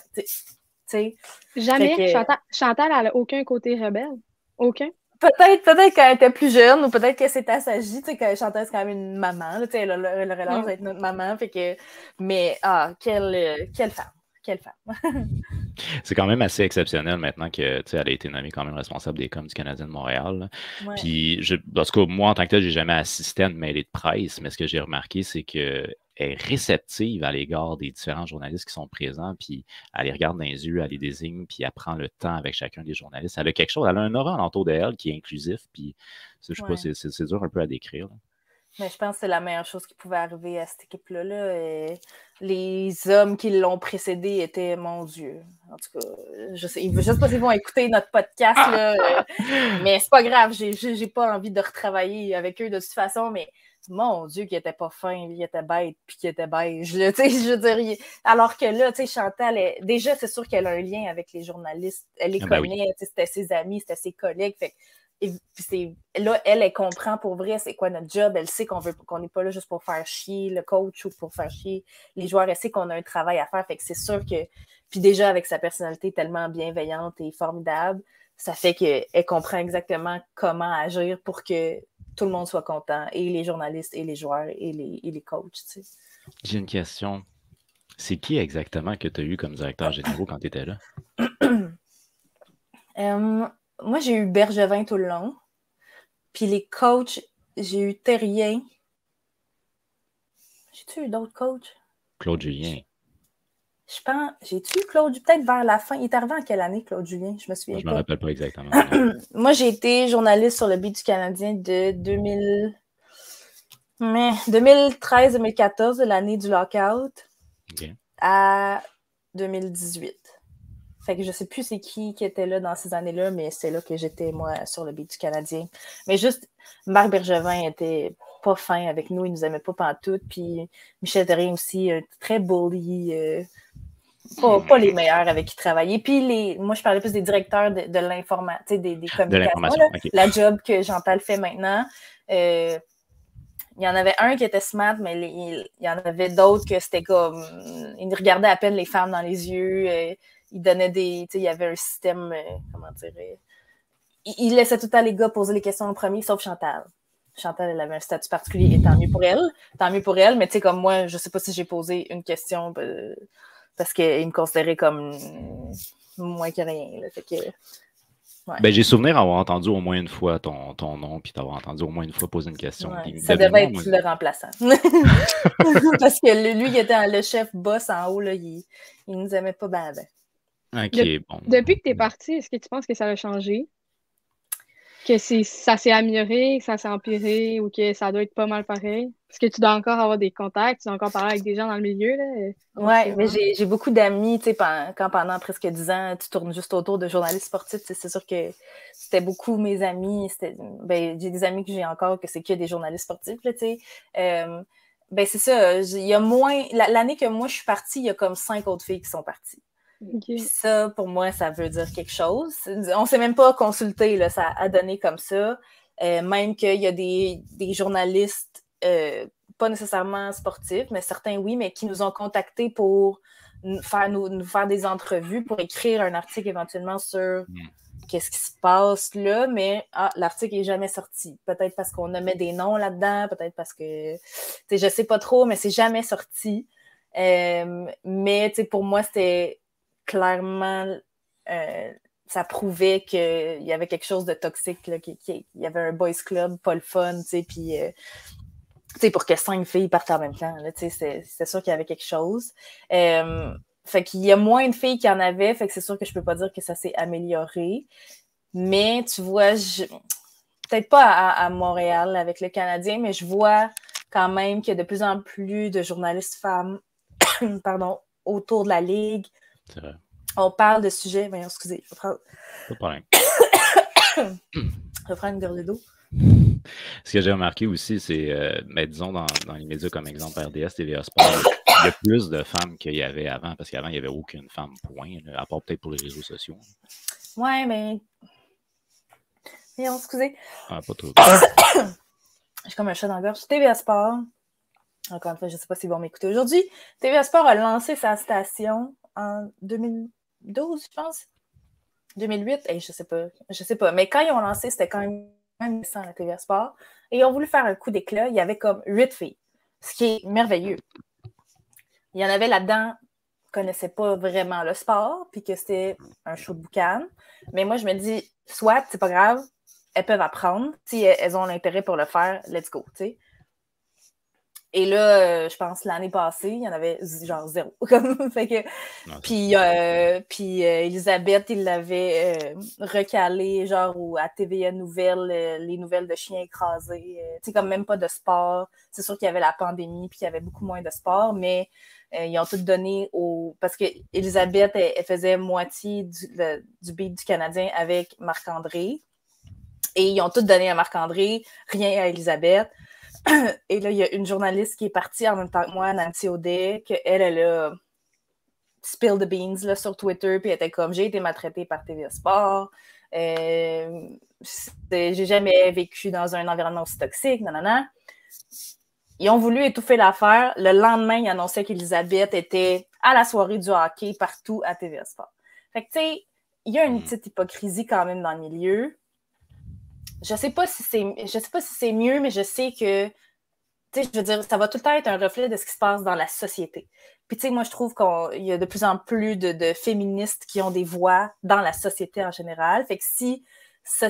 T'sais. Jamais. Chantal, elle n'a aucun côté rebelle. Aucun. Peut-être quand elle était plus jeune, ou peut-être qu'elle s'est assagie, tu sais, que Chantal, c'est quand même une maman, là, elle aurait l'âge d'être notre maman, fait que... Mais, quelle femme! Quelle femme! C'est quand même assez exceptionnel maintenant qu'elle a été nommée quand même responsable des coms du Canadien de Montréal. Ouais. Puis, en tout cas, moi, en tant que tel, j'ai jamais assisté à une mêlée de presse, mais ce que j'ai remarqué, c'est qu'elle est réceptive à l'égard des différents journalistes qui sont présents, puis elle les regarde dans les yeux, elle les désigne, puis elle prend le temps avec chacun des journalistes. Elle a quelque chose, elle a un aura alentour d'elle qui est inclusif, puis je sais pas, c'est dur un peu à décrire. Là. Mais je pense que c'est la meilleure chose qui pouvait arriver à cette équipe-là. Là. Et les hommes qui l'ont précédé étaient, mon Dieu. En tout cas, je sais pas s'ils vont écouter notre podcast, là, mais c'est pas grave. J'ai pas envie de retravailler avec eux de toute façon, mais mon Dieu, qu'il était pas fin, il était bête, puis qu'il était beige. Là, je veux dire, alors que là, Chantal, déjà, c'est sûr qu'elle a un lien avec les journalistes. Elle les connaît, c'était ses amis, c'était ses collègues. Fait et puis là, elle comprend pour vrai c'est quoi notre job. Elle sait qu'on n'est pas là juste pour faire chier le coach ou pour faire chier les joueurs. Elle sait qu'on a un travail à faire. Fait que c'est sûr que... Puis déjà, avec sa personnalité tellement bienveillante et formidable, ça fait qu'elle comprend exactement comment agir pour que tout le monde soit content. Et les journalistes, et les joueurs, et les coachs. Tu sais. J'ai une question. C'est qui exactement que tu as eu comme directeur général quand tu étais là? Moi, j'ai eu Bergevin tout le long. Puis les coachs, j'ai eu Terrien. J'ai-tu eu d'autres coachs? Claude Julien. Je pense, j'ai-tu eu Claude, peut-être vers la fin. Il est arrivé en quelle année, Claude Julien? Je me souviens Je me pas. rappelle pas exactement. Moi, j'ai été journaliste sur le beat du Canadien de 2013-2014, l'année du lockout, à 2018. Fait que je sais plus c'est qui était là dans ces années-là, mais c'est là que j'étais, moi, sur le beat du Canadien. Mais juste, Marc Bergevin était pas fin avec nous, il nous aimait pas pantoute, puis Michel Terrien aussi, très bully, pas les meilleurs avec qui travailler. Puis moi, je parlais plus des directeurs de l'informatique, des communications. Là, okay. La job que Jean-Paul fait maintenant. Il y en avait un qui était smart, mais il y en avait d'autres que c'était comme... Ils regardaient à peine les femmes dans les yeux. Il donnait des... Il y avait un système... comment dire... Il laissait tout le temps les gars poser les questions en premier, sauf Chantal. Chantal, elle avait un statut particulier, et tant mieux pour elle. Tant mieux pour elle, mais tu sais, comme moi, je sais pas si j'ai posé une question... parce qu'il me considérait comme moins que rien. Là. Fait que, ouais. Ben, j'ai souvenir d'avoir entendu au moins une fois ton nom, puis d'avoir entendu au moins une fois poser une question. Ouais, ça devait être le remplaçant. Parce que lui, il était le chef boss en haut, là, il nous aimait pas bien. OK, bon. Depuis que tu es parti, est-ce que tu penses que ça a changé? Que ça s'est amélioré, que ça s'est empiré ou que ça doit être pas mal pareil? Parce que tu dois encore avoir des contacts, tu dois encore parler avec des gens dans le milieu. Oui, mais j'ai beaucoup d'amis, tu sais, quand pendant presque 10 ans, tu tournes juste autour de journalistes sportifs, c'est sûr que c'était beaucoup mes amis. Ben, j'ai des amis que j'ai encore que c'est que des journalistes sportifs, tu sais. Ben, c'est ça, il y a moins... L'année que moi, je suis partie, il y a comme 5 autres filles qui sont parties. Okay. Puis ça, pour moi, ça veut dire quelque chose. On ne s'est même pas consulté, là, ça a donné comme ça. Même qu'il y a des journalistes, pas nécessairement sportifs, mais certains oui, mais qui nous ont contactés pour nous faire des entrevues, pour écrire un article éventuellement sur qu'est-ce qui se passe là, mais l'article n'est jamais sorti. Peut-être parce qu'on nommait des noms là-dedans, peut-être parce que, je ne sais pas trop, mais c'est jamais sorti. Mais pour moi, c'était clairement, ça prouvait qu'il y avait quelque chose de toxique, là, qu'il y avait un boys club, pas le fun, puis pour que 5 filles partent en même temps, là, c'est sûr qu'il y avait quelque chose. Fait qu'il y a moins de filles qu'il y en avait, fait que c'est sûr que je peux pas dire que ça s'est amélioré. Mais tu vois, peut-être pas à Montréal avec le Canadien, mais je vois quand même qu'il y a de plus en plus de journalistes femmes autour de la Ligue. C'est vrai. On parle de sujets... Voyons, excusez, je vais prendre... Pas de problème. Je vais prendre une gorgée d'eau. Ce que j'ai remarqué aussi, c'est, disons, dans les médias comme exemple RDS, TVA Sport, il y a plus de femmes qu'il y avait avant, parce qu'avant, il n'y avait aucune femme, point, là, à part peut-être pour les réseaux sociaux. Ouais, mais... Voyons, excusez. Ah, pas trop. J'ai comme un chat dans la gorge. TVA Sport, encore une fois, je ne sais pas s'ils vont m'écouter aujourd'hui. TVA Sport a lancé sa station en 2012, je pense. 2008, je sais pas. Mais quand ils ont lancé, c'était quand même sans la TVA Sport. Et ils ont voulu faire un coup d'éclat. Il y avait comme 8 filles, ce qui est merveilleux. Il y en avait là-dedans qui ne connaissaient pas vraiment le sport, puis que c'était un show de boucan. Mais moi, je me dis, soit, c'est pas grave, elles peuvent apprendre. Si elles ont l'intérêt pour le faire, let's go, tu sais. Et là, je pense l'année passée, il y en avait genre 0. Fait que, puis Elisabeth, il l'avait recalé genre à TVA Nouvelles, les nouvelles de chiens écrasés. Tu sais, comme même pas de sport. C'est sûr qu'il y avait la pandémie puis qu'il y avait beaucoup moins de sport, mais ils ont tout donné parce que Elisabeth, elle faisait moitié du beat du Canadien avec Marc-André. Et ils ont tout donné à Marc-André, rien à Elisabeth. Et là, il y a une journaliste qui est partie en même temps que moi, Nancy Audet, qu'elle a spill the beans là, sur Twitter, puis elle était comme, j'ai été maltraitée par TVA Sport, j'ai jamais vécu dans un environnement aussi toxique, nanana. Ils ont voulu étouffer l'affaire. Le lendemain, ils annonçaient qu'Elisabeth était à la soirée du hockey partout à TVA Sport. Fait que, tu sais, il y a une petite hypocrisie quand même dans le milieu. Je sais pas si c'est mieux, mais je sais que tu sais, je veux dire, ça va tout le temps être un reflet de ce qui se passe dans la société. Puis, tu sais, moi, je trouve qu'il y a de plus en plus de féministes qui ont des voix dans la société en général. Fait que si ça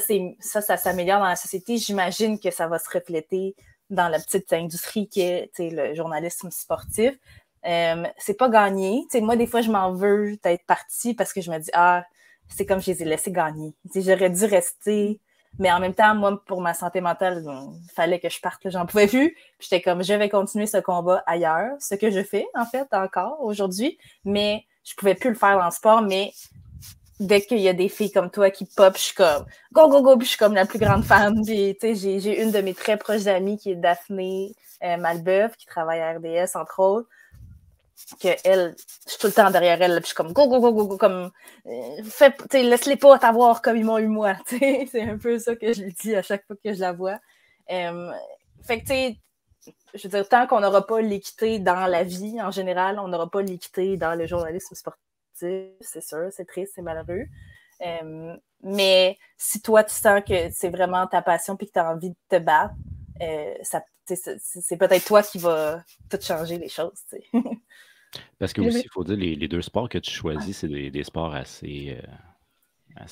s'améliore dans la société, j'imagine que ça va se refléter dans la petite industrie qui est, tu sais, le journalisme sportif. C'est pas gagné. Tu sais, moi, des fois, je m'en veux d'être partie parce que je me dis, c'est comme je les ai laissés gagner. Tu sais, j'aurais dû rester. Mais en même temps, moi, pour ma santé mentale, il fallait que je parte, là, j'en pouvais plus. Puis j'étais comme, je vais continuer ce combat ailleurs, ce que je fais, en fait, encore aujourd'hui. Mais je pouvais plus le faire dans le sport, mais dès qu'il y a des filles comme toi qui pop, je suis comme, go, go, go, puis je suis comme la plus grande fan. Puis, tu sais, j'ai une de mes très proches amies qui est Daphné Malbeuf, qui travaille à RDS, entre autres. Que elle, je suis tout le temps derrière elle, puis je suis comme go, go, go, go, go, comme laisse-les pas t'avoir comme ils m'ont eu moi. C'est un peu ça que je lui dis à chaque fois que je la vois. Fait que, tu sais, je veux dire, tant qu'on n'aura pas l'équité dans la vie en général, on n'aura pas l'équité dans le journalisme sportif, c'est sûr, c'est triste, c'est malheureux. Mais si toi, tu sens que c'est vraiment ta passion puis que tu as envie de te battre, c'est peut-être toi qui va tout changer les choses. Parce que aussi, il faut dire, les deux sports que tu choisis, c'est des sports assez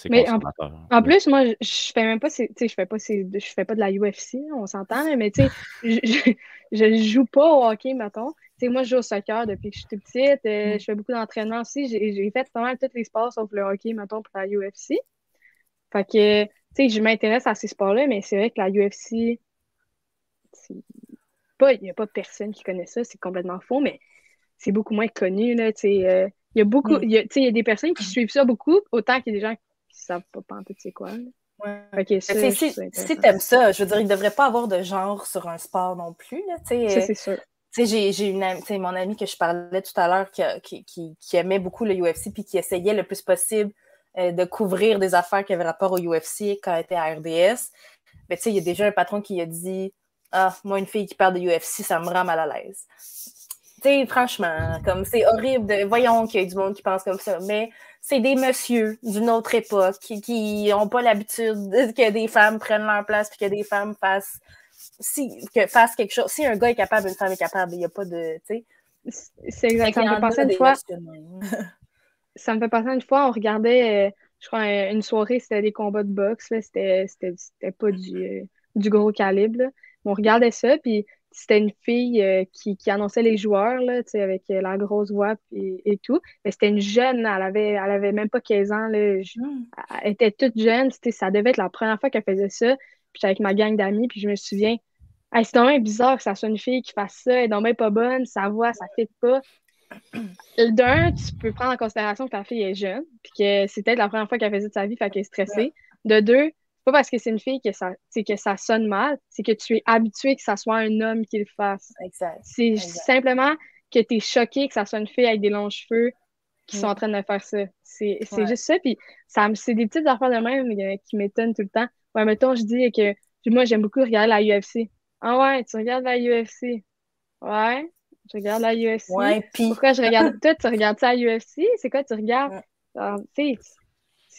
Mais consommateurs. en plus, moi, je fais même pas je fais pas de la UFC, on s'entend, mais tu sais, je joue pas au hockey, mettons. Tu sais, moi, je joue au soccer depuis que je suis toute petite. Je fais beaucoup d'entraînement aussi. J'ai fait pas mal tous les sports sauf le hockey, mettons, pour la UFC. Fait que, tu sais, je m'intéresse à ces sports-là, mais c'est vrai que la UFC, il n'y a pas personne qui connaît ça, c'est complètement faux, mais c'est beaucoup moins connu, là, tu sais. Il y a beaucoup, il y a des personnes qui suivent ça beaucoup, autant qu'il y a des gens qui savent pas pantoute c'est quoi, là. Ouais. Okay, ça, si t'aimes ça, je veux dire, il devrait pas avoir de genre sur un sport non plus, là, tu sais. Ça, c'est sûr. Tu sais, j'ai une amie, mon amie que je parlais tout à l'heure qui aimait beaucoup le UFC puis qui essayait le plus possible de couvrir des affaires qui avaient rapport au UFC quand elle était à RDS. Mais tu sais, il y a déjà un patron qui a dit « moi, une fille qui parle de UFC, ça me rend mal à l'aise. » Tu sais, franchement, comme c'est horrible voyons qu'il y a du monde qui pense comme ça, mais c'est des messieurs d'une autre époque qui ont pas l'habitude que des femmes prennent leur place puis que des femmes fassent quelque chose. Si un gars est capable, une femme est capable, il n'y a pas de, tu sais. C'est exact. Ça me fait penser une fois. Ça me fait penser une fois, on regardait, je crois, une soirée, c'était des combats de boxe, là. C'était pas du gros calibre, là. On regardait ça, puis c'était une fille qui annonçait les joueurs, là, avec la grosse voix et tout. Mais c'était une jeune, elle avait même pas 15 ans. Là, elle était toute jeune. Ça devait être la première fois qu'elle faisait ça. Puis j'étais avec ma gang d'amis, puis je me souviens, hey, c'est vraiment bizarre que ça soit une fille qui fasse ça. Elle est donc même pas bonne, sa voix, ça fit pas. D'un, tu peux prendre en considération que ta fille est jeune, puis que c'est peut-être la première fois qu'elle faisait de sa vie, fait qu'elle est stressée. De deux, pas parce que c'est une fille que ça sonne mal, c'est que tu es habitué que ça soit un homme qui le fasse. Exact. C'est simplement que tu es choqué que ça soit une fille avec des longs cheveux qui sont en train de faire ça. C'est juste ça, puis c'est des petites affaires de même qui m'étonnent tout le temps. Ouais, mettons, je dis que moi, j'aime beaucoup regarder la UFC. Ah ouais, tu regardes la UFC? Ouais, je regarde la UFC. Ouais, pis... Pourquoi je regarde tout? Tu regardes ça à UFC? C'est quoi tu regardes?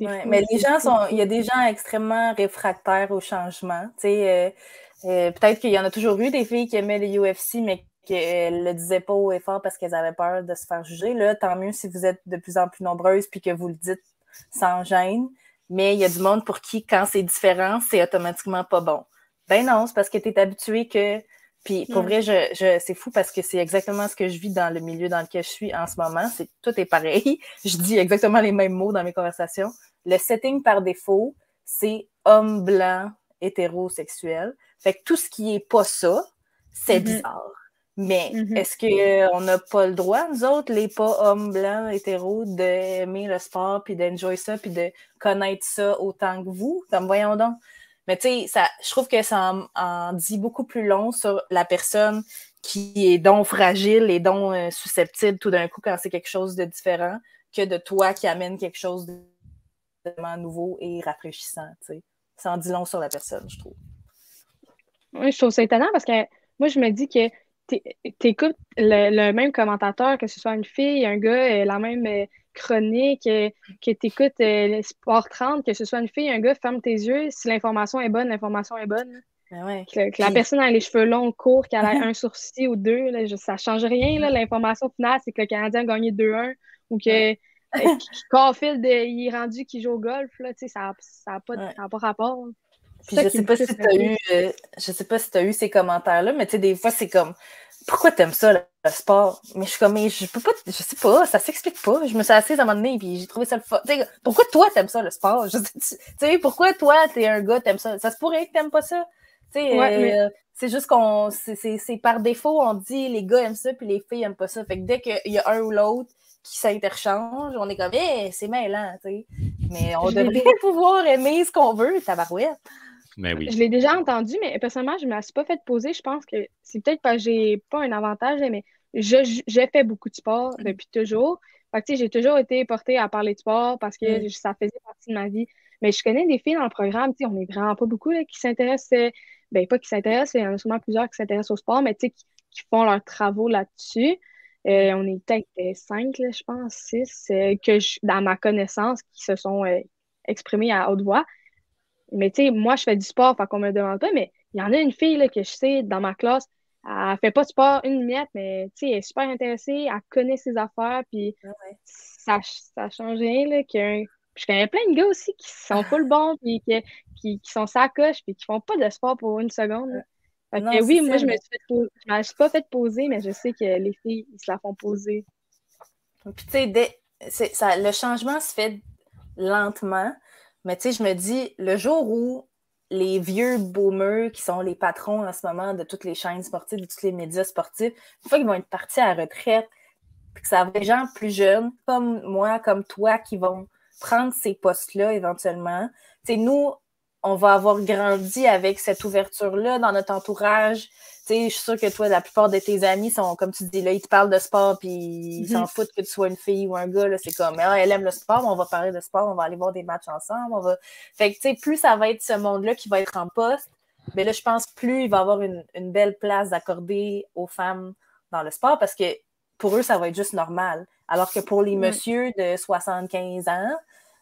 Mais les gens il y a des gens extrêmement réfractaires au changement. Peut-être qu'il y en a toujours eu des filles qui aimaient les UFC, mais qu'elles le disaient pas haut et fort parce qu'elles avaient peur de se faire juger. Là, tant mieux si vous êtes de plus en plus nombreuses puis que vous le dites sans gêne. Mais il y a du monde pour qui, quand c'est différent, c'est automatiquement pas bon. Ben non, c'est parce que tu es habitué que... Puis pour vrai, c'est fou parce que c'est exactement ce que je vis dans le milieu dans lequel je suis en ce moment. Tout est pareil. Je dis exactement les mêmes mots dans mes conversations. Le setting par défaut, c'est homme blanc, hétérosexuel. Fait que tout ce qui est pas ça, c'est bizarre. Mais est-ce qu'on n'a pas le droit, nous autres, les pas hommes blancs, hétéros, d'aimer le sport, puis d'enjoy ça, puis de connaître ça autant que vous? Comme voyons donc. Mais tu sais, je trouve que ça en dit beaucoup plus long sur la personne qui est donc fragile et donc susceptible tout d'un coup quand c'est quelque chose de différent que de toi qui amène quelque chose de vraiment nouveau et rafraîchissant. T'sais. Ça en dit long sur la personne, je trouve. Oui, je trouve ça étonnant parce que moi, je me dis que t'écoutes le même commentateur, que ce soit une fille, un gars, la même chronique, que t'écoutes le Sport 30, que ce soit une fille, un gars, ferme tes yeux. Si l'information est bonne, l'information est bonne. Ouais. Que la personne a les cheveux longs, courts, qu'elle a un sourcil ou deux, là, ça ne change rien. Là. L'information finale, c'est que le Canadien a gagné 2-1 ou que Caulfield, il est rendu qu'il joue au golf. Là, ça n'a pas rapport. Puis je sais pas si tu as eu ces commentaires-là, mais tu sais, des fois, c'est comme pourquoi t'aimes ça, le sport? Mais je suis comme, mais je peux pas, je sais pas, ça s'explique pas. Je me suis assise à un moment donné, puis j'ai trouvé ça le fun. T'sais, pourquoi toi, t'aimes ça, le sport? Tu sais, pourquoi toi, t'es un gars, t'aimes ça? Ça se pourrait que t'aimes pas ça? Tu sais, c'est juste c'est par défaut, on dit les gars aiment ça, puis les filles aiment pas ça. Fait que dès qu'il y a un ou l'autre qui s'interchange, on est comme, c'est mêlant, tu sais. Mais on devrait pouvoir aimer ce qu'on veut, tabarouette. Mais oui. Je l'ai déjà entendu, mais personnellement, je ne me la suis pas fait poser. Je pense que c'est peut-être parce que j'ai pas un avantage, mais j'ai fait beaucoup de sport depuis toujours. Fait que, j'ai toujours été portée à parler de sport parce que ça faisait partie de ma vie. Mais je connais des filles dans le programme, on n'est vraiment pas beaucoup là, qui s'intéressent, pas qui s'intéressent, il y en a sûrement plusieurs qui s'intéressent au sport, mais qui font leurs travaux là-dessus. On est peut-être 5, là, je pense, 6, dans ma connaissance, qui se sont exprimés à haute voix. Mais tu sais, moi, je fais du sport, fait qu'on me demande pas, mais il y en a une fille là, que je sais dans ma classe, elle fait pas de sport une miette, mais tu sais, elle est super intéressée, elle connaît ses affaires, puis ça change rien, là, je connais plein de gars aussi qui sont full bons, puis qui sont sacoches, puis qui font pas de sport pour une seconde. Là. Fait que oui, moi, je me suis pas fait poser, mais je sais que les filles, ils se la font poser. Puis tu sais, le changement se fait lentement. Mais tu sais, je me dis, le jour où les vieux boomers qui sont les patrons en ce moment de toutes les chaînes sportives, de tous les médias sportifs, une fois qu'ils vont être partis à la retraite, puis que ça va être des gens plus jeunes, comme moi, comme toi, qui vont prendre ces postes-là éventuellement. Tu sais, nous, on va avoir grandi avec cette ouverture-là dans notre entourage. Tu sais, je suis sûre que toi, la plupart de tes amis sont, comme tu dis, là, ils te parlent de sport, puis ils s'en foutent que tu sois une fille ou un gars, là, c'est comme, elle aime le sport, on va parler de sport, on va aller voir des matchs ensemble, Fait que, tu sais, plus ça va être ce monde-là qui va être en poste, mais là, je pense plus il va avoir une belle place d'accordée aux femmes dans le sport, parce que pour eux, ça va être juste normal. Alors que pour les messieurs de 75 ans,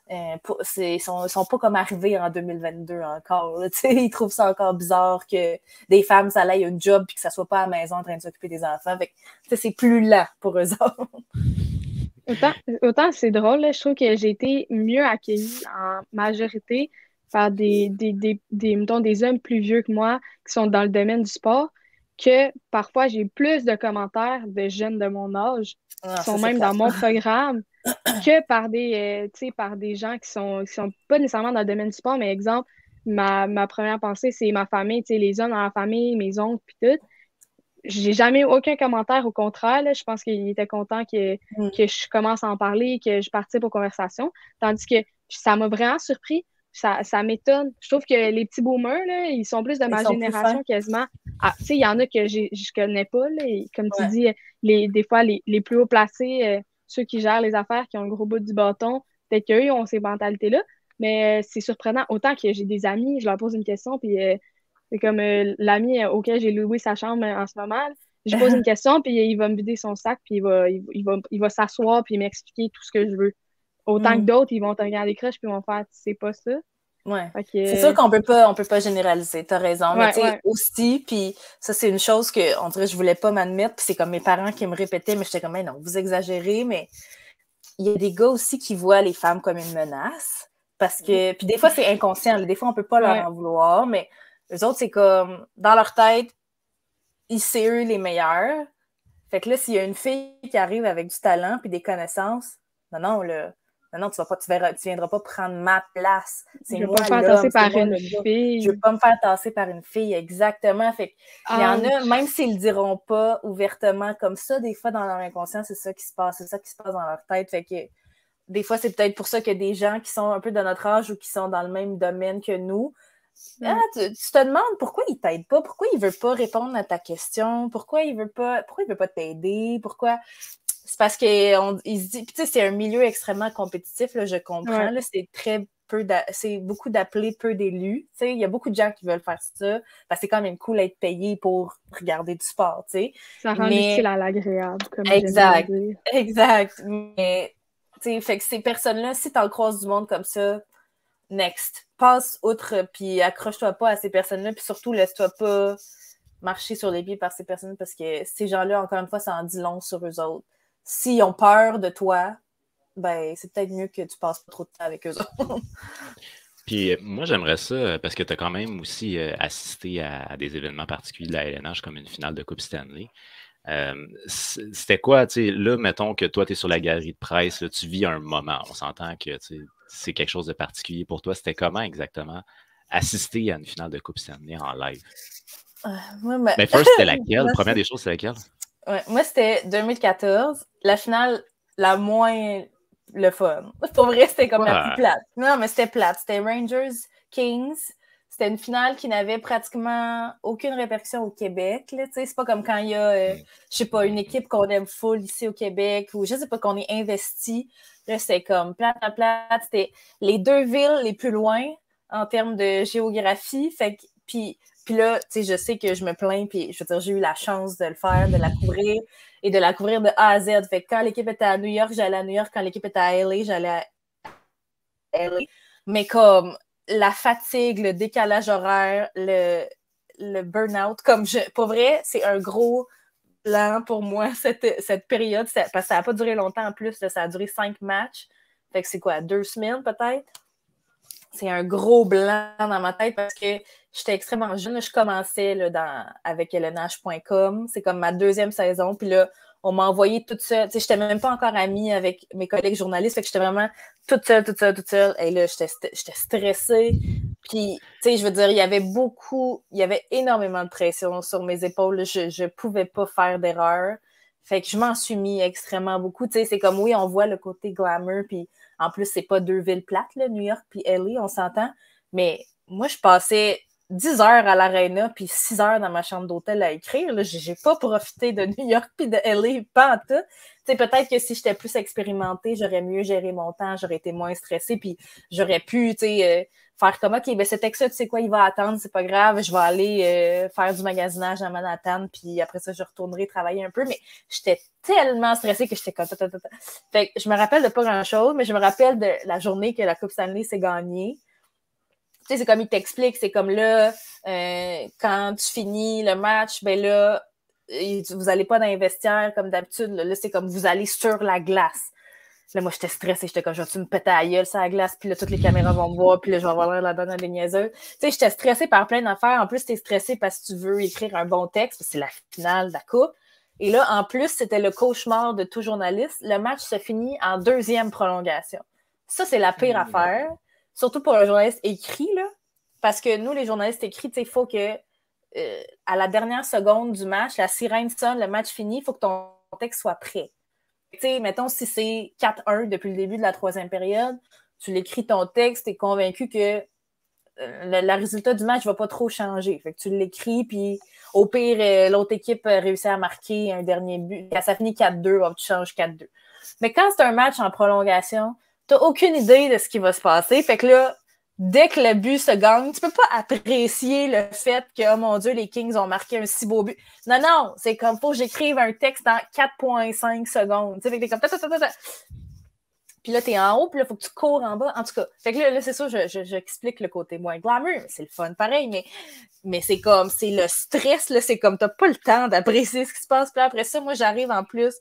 ils sont pas comme arrivés en 2022 encore. Ils trouvent ça encore bizarre que des femmes, ça aille un job et que ça soit pas à la maison en train de s'occuper des enfants. Fait que, c'est plus lent pour eux autres. Autant c'est drôle, là, je trouve que j'ai été mieux accueillie en majorité par mettons, des hommes plus vieux que moi qui sont dans le domaine du sport, que parfois j'ai plus de commentaires de jeunes de mon âge qui sont même dans mon programme que par des gens qui sont pas nécessairement dans le domaine du sport, mais exemple, ma première pensée, c'est ma famille, les hommes dans la famille, mes oncles, puis tout. J'ai jamais eu aucun commentaire, au contraire, là, je pense qu'il était content que je commence à en parler, que je participe aux conversations, tandis que ça m'a vraiment surpris, ça m'étonne. Je trouve que les petits boomers, là, ils sont plus de ma génération quasiment. Tu sais, il y en a que je connais pas, là, et comme tu dis, des fois, les plus haut placés, ceux qui gèrent les affaires, qui ont le gros bout du bâton, peut-être qu'eux, ils ont ces mentalités-là, mais c'est surprenant. Autant que j'ai des amis, je leur pose une question, puis c'est comme l'ami auquel j'ai loué sa chambre en ce moment. Je pose une question, puis il va me vider son sac, puis il va s'asseoir, puis m'expliquer tout ce que je veux. Autant que d'autres, ils vont te regarder croche, puis ils vont faire « c'est pas ça ». Ouais. C'est sûr qu'on peut pas généraliser, t'as raison. Mais tu sais, aussi, puis ça, c'est une chose que, on dirait, je voulais pas m'admettre, puis c'est comme mes parents qui me répétaient, mais j'étais comme, mais non, vous exagérez, mais il y a des gars aussi qui voient les femmes comme une menace, parce que, puis des fois, c'est inconscient, des fois, on peut pas leur en vouloir, mais eux autres, c'est comme, dans leur tête, c'est eux les meilleurs. Fait que là, s'il y a une fille qui arrive avec du talent puis des connaissances, non, tu viendras pas prendre ma place. C'est moi, je veux pas me faire tasser par une fille. Je veux pas me faire tasser par une fille, exactement. Fait qu'il y en a, même s'ils le diront pas ouvertement comme ça, des fois, dans leur inconscient, c'est ça qui se passe dans leur tête. Fait que des fois, c'est peut-être pour ça que des gens qui sont un peu de notre âge ou qui sont dans le même domaine que nous, tu te demandes pourquoi il t'aide pas, pourquoi il veut pas répondre à ta question, pourquoi il veut pas t'aider, pourquoi... C'est parce qu'il se dit, puis tu sais, c'est un milieu extrêmement compétitif, là, je comprends, là, c'est beaucoup d'appelés, peu d'élus, tu sais, il y a beaucoup de gens qui veulent faire ça, parce que c'est quand même cool d'être payé pour regarder du sport, tu sais. Ça rend l'utile à l'agréable, comme exact, exact, mais tu sais, fait que ces personnes-là, si t'en croises du monde comme ça, next. Passe outre, puis accroche-toi pas à ces personnes-là, puis surtout, laisse-toi pas marcher sur les pieds par ces personnes, parce que ces gens-là, encore une fois, ça en dit long sur eux autres. S'ils ont peur de toi, ben, c'est peut-être mieux que tu passes pas trop de temps avec eux autres. Puis moi, j'aimerais ça, parce que tu as quand même aussi assisté à des événements particuliers de la LNH, comme une finale de Coupe Stanley. C'était quoi, tu sais, là, mettons que toi, tu es sur la galerie de presse, là, tu vis un moment. On s'entend que c'est quelque chose de particulier pour toi. C'était comment exactement assister à une finale de Coupe Stanley en live? Mais first, c'était laquelle? Première des choses, c'est laquelle? Ouais, moi, c'était 2014. La finale, la moins le fun. Pour vrai, c'était comme la plus plate. Non, mais c'était plate. C'était Rangers-Kings. C'était une finale qui n'avait pratiquement aucune répercussion au Québec. Là, c'est pas comme quand il y a, je sais pas, une équipe qu'on aime full ici au Québec ou je sais pas, qu'on est investi. Là, c'était comme plate. C'était les deux villes les plus loin en termes de géographie. Fait que, puis là, tu sais, je sais que je me plains, puis je veux dire, j'ai eu la chance de le faire, de la couvrir et de la couvrir de A à Z. Fait que quand l'équipe était à New York, j'allais à New York. Quand l'équipe était à LA, j'allais à LA. Mais comme la fatigue, le décalage horaire, le burn-out, pour vrai, c'est un gros blanc pour moi, cette période, parce que ça n'a pas duré longtemps en plus, là, ça a duré 5 matchs. Fait que c'est quoi, 2 semaines peut-être? C'est un gros blanc dans ma tête parce que j'étais extrêmement jeune. Là, je commençais là, avec LNH.com. C'est comme ma 2e saison. Puis là, on m'a envoyé toute seule. Je n'étais même pas encore amie avec mes collègues journalistes. Fait que j'étais vraiment toute seule. Et là, j'étais stressée. Puis, je veux dire, il y avait énormément de pression sur mes épaules. Je ne pouvais pas faire d'erreur. Fait que je m'en suis mis extrêmement beaucoup. C'est comme, oui, on voit le côté glamour, puis en plus, c'est pas 2 villes plates, là, New York puis LA, on s'entend. Mais moi, je passais 10 heures à l'Arena puis 6 heures dans ma chambre d'hôtel à écrire. Là. J'ai pas profité de New York puis de LA, pas en tout. Peut-être que si j'étais plus expérimentée, j'aurais mieux géré mon temps, j'aurais été moins stressée, puis j'aurais pu, faire comme, OK, ben cet texte-là, tu sais quoi, il va attendre, c'est pas grave, je vais aller faire du magasinage à Manhattan, puis après ça, je retournerai travailler un peu, mais j'étais tellement stressée que j'étais comme... Fait que je me rappelle de pas grand-chose, mais je me rappelle de la journée que la Coupe Stanley s'est gagnée. Tu sais, c'est comme il t'explique, c'est comme là, quand tu finis le match, ben là, vous allez pas dans les vestiaires comme d'habitude, là, c'est comme vous allez sur la glace. Là, moi, j'étais stressée. J'étais comme, je vais-tu me péter à la gueule sur la glace, puis là, toutes les caméras vont me voir, puis là, je vais avoir l'air de la donne à des niaiseux. Tu sais, j'étais stressée par plein d'affaires. En plus, t'es stressée parce que tu veux écrire un bon texte, parce que c'est la finale de la Coupe. Et là, en plus, c'était le cauchemar de tout journaliste. Le match se finit en 2e prolongation. Ça, c'est la pire affaire. Surtout pour un journaliste écrit, là. Parce que nous, les journalistes écrits, tu sais, il faut que, à la dernière seconde du match, la sirène sonne, le match finit, il faut que ton texte soit prêt. Tu sais, mettons, si c'est 4-1 depuis le début de la 3e période, tu l'écris ton texte, tu es convaincu que le résultat du match ne va pas trop changer. Fait que tu l'écris, puis au pire, l'autre équipe réussit à marquer un dernier but. Quand ça finit 4-2, tu changes 4-2. Mais quand c'est un match en prolongation, tu n'as aucune idée de ce qui va se passer. Fait que là, dès que le but se gagne, tu peux pas apprécier le fait que, oh mon Dieu, les Kings ont marqué un si beau but. Non, c'est comme, faut que j'écrive un texte en 4,5 secondes. Tu sais, fait que t'es comme, puis là, t'es en haut, puis là, faut que tu cours en bas. En tout cas, fait que là c'est ça, j'explique le côté moins glamour. C'est le fun, pareil, mais c'est comme, c'est le stress, là, c'est comme, t'as pas le temps d'apprécier ce qui se passe. Puis après ça, moi, j'arrive en plus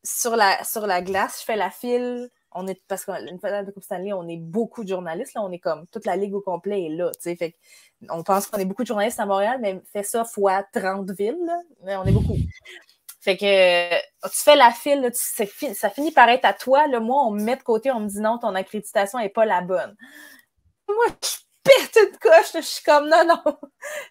sur la glace, je fais la file. Parce qu'une fois de Coupe Stanley, on est beaucoup de journalistes. Là, on est comme toute la ligue au complet est là. Fait on pense qu'on est beaucoup de journalistes à Montréal, mais fais ça fois 30 villes. Là, mais on est beaucoup. Fait que tu fais la file, là, ça finit par être à toi. Là, moi, on me met de côté, on me dit non, ton accréditation n'est pas la bonne. Moi, je pète une coche. Je suis comme non.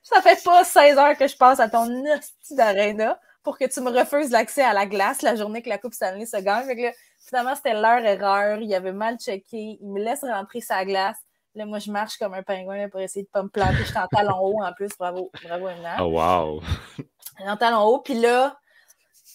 Ça fait pas 16 heures que je passe à ton hostie d'Arena pour que tu me refuses l'accès à la glace la journée que la Coupe Stanley se gagne. Fait que là, finalement, c'était leur erreur. Il avait mal checké. Il me laisse rentrer sa glace. Là, moi, je marche comme un pingouin pour essayer de pas me planter. Je suis en talon haut en plus. Bravo, Emma. Oh, wow! En talon haut. Puis là,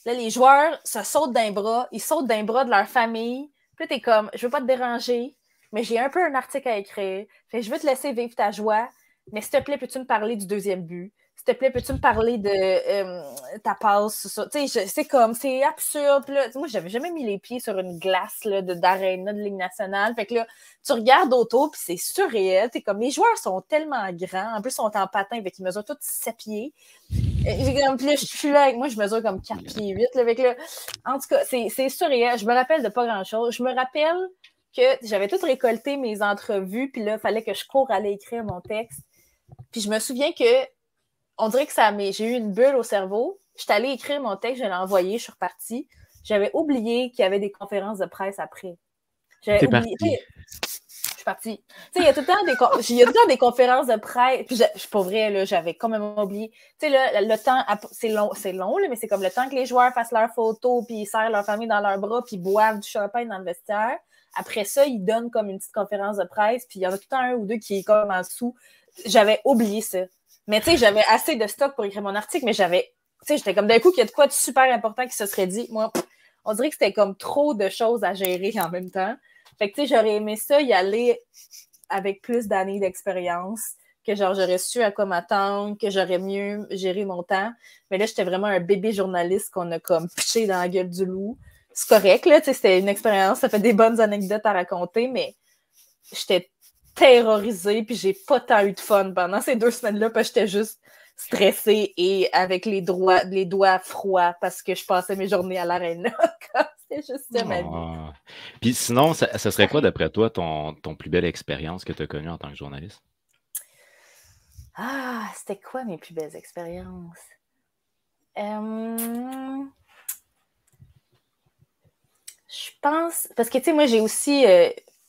les joueurs se sautent d'un bras. Ils sautent d'un bras de leur famille. Puis là, t'es comme, je veux pas te déranger, mais j'ai un peu un article à écrire. Fait que je veux te laisser vivre ta joie. mais s'il te plaît, peux-tu me parler du deuxième but? S'il te plaît, peux-tu me parler de ta passe? C'est comme, c'est absurde. Là, moi, j'avais jamais mis les pieds sur une glace d'aréna de Ligue nationale. Fait que là, tu regardes autour, puis c'est surréel. T'es comme, les joueurs sont tellement grands. En plus, ils sont en patin, fait qu'ils mesurent tous 7 pieds. Puis là, je suis là avec moi, je mesure comme 4 pieds 8. Là, fait que là, en tout cas, c'est surréel. Je me rappelle de pas grand-chose. Je me rappelle que j'avais tout récolté mes entrevues, puis là, il fallait que je cours aller écrire mon texte. Puis je me souviens que on dirait que j'ai eu une bulle au cerveau. J'étais allée écrire mon texte, je l'ai envoyé, je suis repartie. J'avais oublié qu'il y avait des conférences de presse après. J'avais oublié. Je suis partie. Il y a tout le temps des conférences de presse. Puis, pour vrai, là, j'avais complètement oublié. Tu sais, le temps, c'est long là, mais c'est comme le temps que les joueurs fassent leurs photos, puis ils serrent leur famille dans leurs bras, puis ils boivent du champagne dans le vestiaire. Après ça, ils donnent comme une petite conférence de presse, puis il y en a tout le temps un ou deux qui est comme en dessous. J'avais oublié ça. Mais tu sais, j'avais assez de stock pour écrire mon article, mais j'étais comme d'un coup qu'il y a de quoi de super important qui se serait dit. Moi, on dirait que c'était comme trop de choses à gérer en même temps. Fait que tu sais, j'aurais aimé ça y aller avec plus d'années d'expérience, que genre j'aurais su à quoi m'attendre, que j'aurais mieux géré mon temps. Mais là, j'étais vraiment un bébé journaliste qu'on a comme piché dans la gueule du loup. C'est correct, là, tu sais, c'était une expérience, ça fait des bonnes anecdotes à raconter, mais j'étais terrorisée, puis j'ai pas tant eu de fun pendant ces 2 semaines-là, parce que j'étais juste stressée et avec les doigts froids parce que je passais mes journées à l'aréna. C'était juste ça, ma vie. Puis sinon, ça serait quoi, d'après toi, ton plus belle expérience que tu as connue en tant que journaliste? Ah, c'était quoi mes plus belles expériences? Je pense... Parce que, tu sais, moi, j'ai aussi...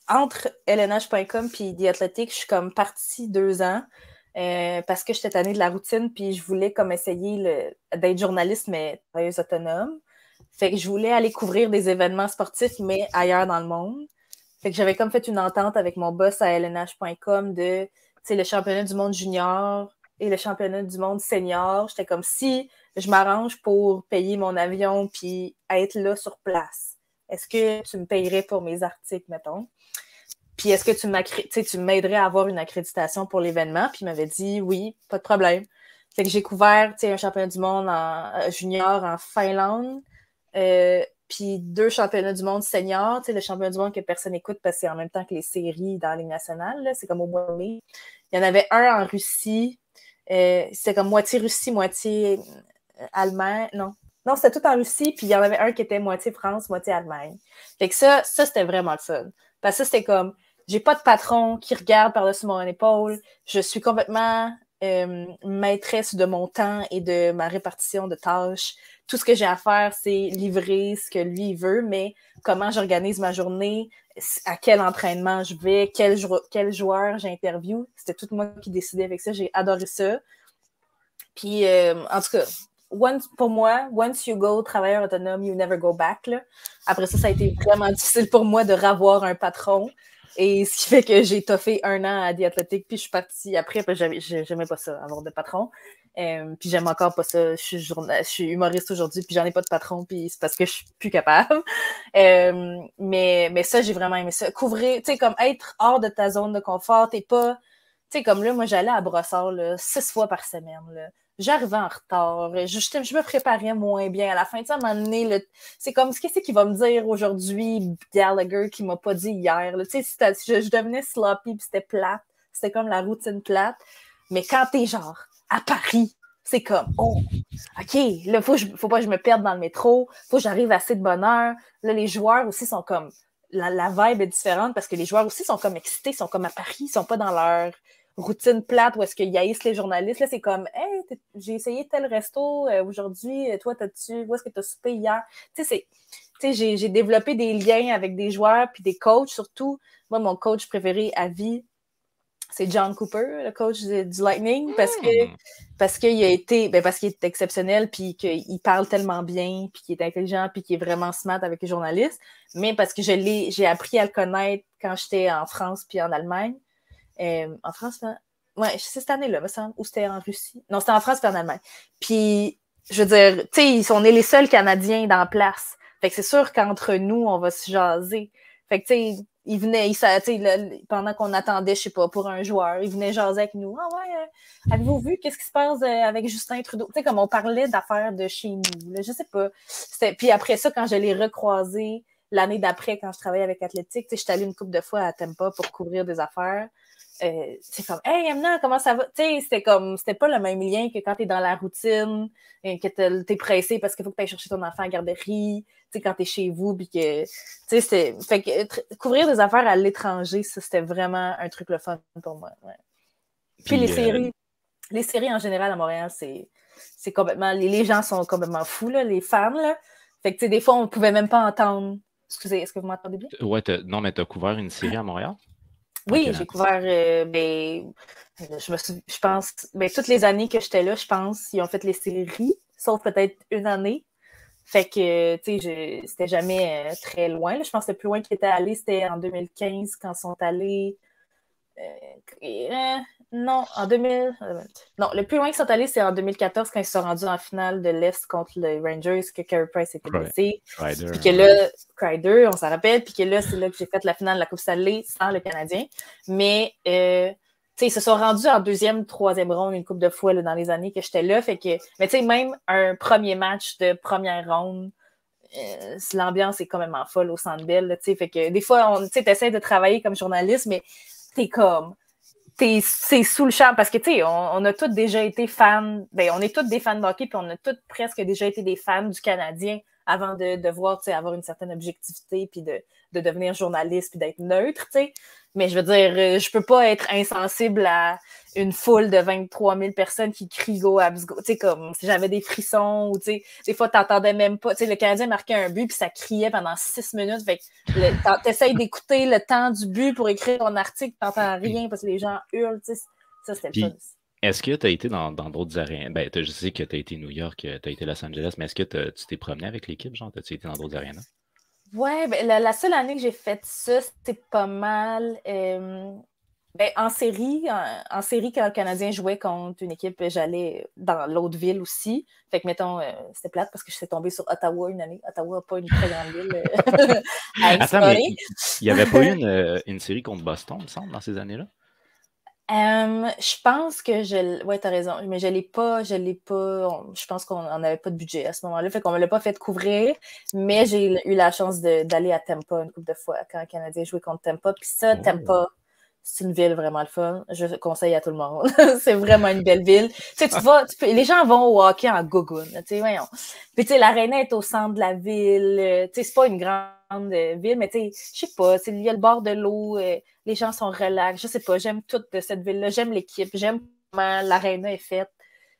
entre LNH.com et The Athletic, je suis comme partie 2 ans parce que j'étais tannée de la routine puis je voulais comme essayer d'être journaliste, mais travailleuse autonome. Fait que je voulais aller couvrir des événements sportifs, mais ailleurs dans le monde. Fait que j'avais comme fait une entente avec mon boss à LNH.com de, tu sais, le championnat du monde junior et le championnat du monde senior. J'étais comme, si je m'arrange pour payer mon avion puis être là sur place, est-ce que tu me payerais pour mes articles, mettons? Puis est-ce que tu m'aiderais à avoir une accréditation pour l'événement? Puis il m'avait dit oui, pas de problème. Fait que j'ai couvert un championnat du monde en junior en Finlande, puis 2 championnats du monde senior, le championnat du monde que personne n'écoute parce que c'est en même temps que les séries dans la Ligue nationale, là, c'est comme au mois de mai. Il y en avait un en Russie, c'était comme moitié Russie, moitié Allemagne, non, c'était tout en Russie, puis il y en avait un qui était moitié France, moitié Allemagne. Fait que ça c'était vraiment le fun. Parce que ça, c'était comme, j'ai pas de patron qui regarde par-dessus mon épaule, je suis complètement maîtresse de mon temps et de ma répartition de tâches. Tout ce que j'ai à faire, c'est livrer ce que lui veut, mais comment j'organise ma journée, à quel entraînement je vais, quel joueur j'interviewe, c'était tout moi qui décidais avec ça, j'ai adoré ça. Puis, en tout cas, pour moi, once you go travailleur autonome, you never go back. Là. Après ça a été vraiment difficile pour moi de revoir un patron. Et ce qui fait que j'ai toffé 1 an à The Athletic, puis je suis partie après, puis j'aimais pas ça, avoir de patron. Puis j'aime encore pas ça. Je suis humoriste aujourd'hui, puis j'en ai pas de patron, puis c'est parce que je suis plus capable. Mais ça, j'ai vraiment aimé ça. Couvrir, tu sais, comme être hors de ta zone de confort, t'es pas... Tu sais, comme là, moi, j'allais à Brossard, là, 6 fois par semaine, là. J'arrivais en retard, je me préparais moins bien à la fin. Tu sais, à un moment donné, c'est comme, qu'est-ce qu'il va me dire aujourd'hui, Gallagher, qui m'a pas dit hier? Tu sais, je devenais sloppy, puis c'était plate. C'était comme la routine plate. Mais quand t'es genre à Paris, c'est comme, oh, OK, là, faut pas que je me perde dans le métro, faut que j'arrive assez de bonne heure. Là, les joueurs aussi sont comme, la vibe est différente parce que les joueurs aussi sont comme excités, sont comme à Paris, ils sont pas dans leur routine plate où est-ce qu'ils haïssent les journalistes. Là, c'est comme, hey, j'ai essayé tel resto aujourd'hui, toi, où est-ce que tu as soupé hier? Tu sais, j'ai développé des liens avec des joueurs puis des coachs, surtout. Moi, mon coach préféré à vie, c'est John Cooper, le coach du Lightning, parce qu'il est exceptionnel, puis qu'il parle tellement bien, puis qu'il est intelligent, puis qu'il est vraiment smart avec les journalistes, mais parce que j'ai appris à le connaître quand j'étais en France puis en Allemagne. En France, ouais, c'est cette année-là, me semble, ou c'était en Russie. Non, c'était en France puis en Allemagne. Puis, je veux dire, tu sais, on est les seuls Canadiens dans la place. Fait que c'est sûr qu'entre nous, on va se jaser. Fait que, tu sais, il venait, pendant qu'on attendait, je sais pas, pour un joueur, il venait jaser avec nous. Ah ouais, avez-vous vu qu'est-ce qui se passe avec Justin Trudeau? Tu sais, comme on parlait d'affaires de chez nous, là, je sais pas. Puis après ça, quand je l'ai recroisé l'année d'après, quand je travaillais avec Athlétique, tu sais, j'étais allée une couple de fois à Tampa pour couvrir des affaires. C'est comme, hey, Emna, comment ça va? Tu sais, c'était pas le même lien que quand t'es dans la routine, que t'es pressé parce qu'il faut que t'ailles chercher ton enfant à la garderie, tu sais, quand t'es chez vous, puis que, tu sais, fait que couvrir des affaires à l'étranger, ça, c'était vraiment un truc le fun pour moi, ouais. Puis les séries en général à Montréal, c'est complètement, les gens sont complètement fous, là, les fans, là. Fait que, tu sais, des fois, on pouvait même pas entendre. Excusez, est-ce que vous m'entendez bien? Ouais, non, mais t'as couvert une série à Montréal? Oui, j'ai couvert, je pense, toutes les années que j'étais là, je pense, ils ont fait les séries, sauf peut-être une année. Fait que, tu sais, c'était jamais très loin. Là. Je pense que le plus loin qu'ils étaient allés, c'était en 2015, quand ils sont allés... non, en 2000... non, le plus loin qu'ils sont allés, c'est en 2014, quand ils se sont rendus en finale de l'Est contre les Rangers, que Carey Price était blessé. Puis que là, Crider, on s'en rappelle, puis que là, c'est là que j'ai fait la finale de la Coupe Stanley sans le Canadien. Mais, tu sais, ils se sont rendus en deuxième, troisième ronde une couple de fois là, dans les années que j'étais là. Fait que, mais tu sais, même un premier match de première ronde, l'ambiance est quand même folle au Centre Bell. Tu sais, fait que des fois, tu essaies de travailler comme journaliste, mais c'est sous le champ parce que, tu sais, on a tous déjà été fans, on est tous des fans de hockey, puis on a tous presque déjà été des fans du Canadien avant de devoir, tu sais, avoir une certaine objectivité, puis de devenir journaliste, puis d'être neutre, tu sais. Mais je veux dire, je peux pas être insensible à une foule de 23 000 personnes qui crient go Habs go. Tu sais, comme si j'avais des frissons ou, tu sais, des fois, t'entendais même pas. Tu sais, le Canadien marquait un but puis ça criait pendant 6 minutes. Fait que t'essayes d'écouter le temps du but pour écrire ton article, t'entends rien parce que les gens hurlent. Tu sais, ça, c'était le fun. Est-ce que tu as été dans d'autres arénas? Ben, je sais que tu as été New York, tu as été Los Angeles, mais est-ce que tu t'es promené avec l'équipe, genre, as-tu été dans d'autres arénas? Ouais, la seule année que j'ai fait ça, c'était pas mal. En série, quand le Canadien jouait contre une équipe, j'allais dans l'autre ville aussi. Fait que, mettons, c'était plate parce que je suis tombée sur Ottawa une année. Ottawa n'a pas une très grande ville à explorer. Attends, mais il n'y avait pas eu une série contre Boston, il me semble, dans ces années-là? Je pense que ouais, t'as raison, mais je l'ai pas, je pense qu'on n'avait pas de budget à ce moment-là, fait qu'on me l'a pas fait couvrir, mais j'ai eu la chance d'aller à Tampa une couple de fois quand le Canadien jouait contre Tampa, puis ça, Tampa, c'est une ville vraiment le fun, je conseille à tout le monde, c'est vraiment une belle ville, tu sais, les gens vont au hockey en gogoune, tu sais, voyons, puis tu sais, l'aréna est au centre de la ville, tu sais, c'est pas une grande ville, mais tu sais, je sais pas, il y a le bord de l'eau, les gens sont relax, je sais pas, j'aime toute cette ville-là, j'aime l'équipe, j'aime comment l'aréna est faite.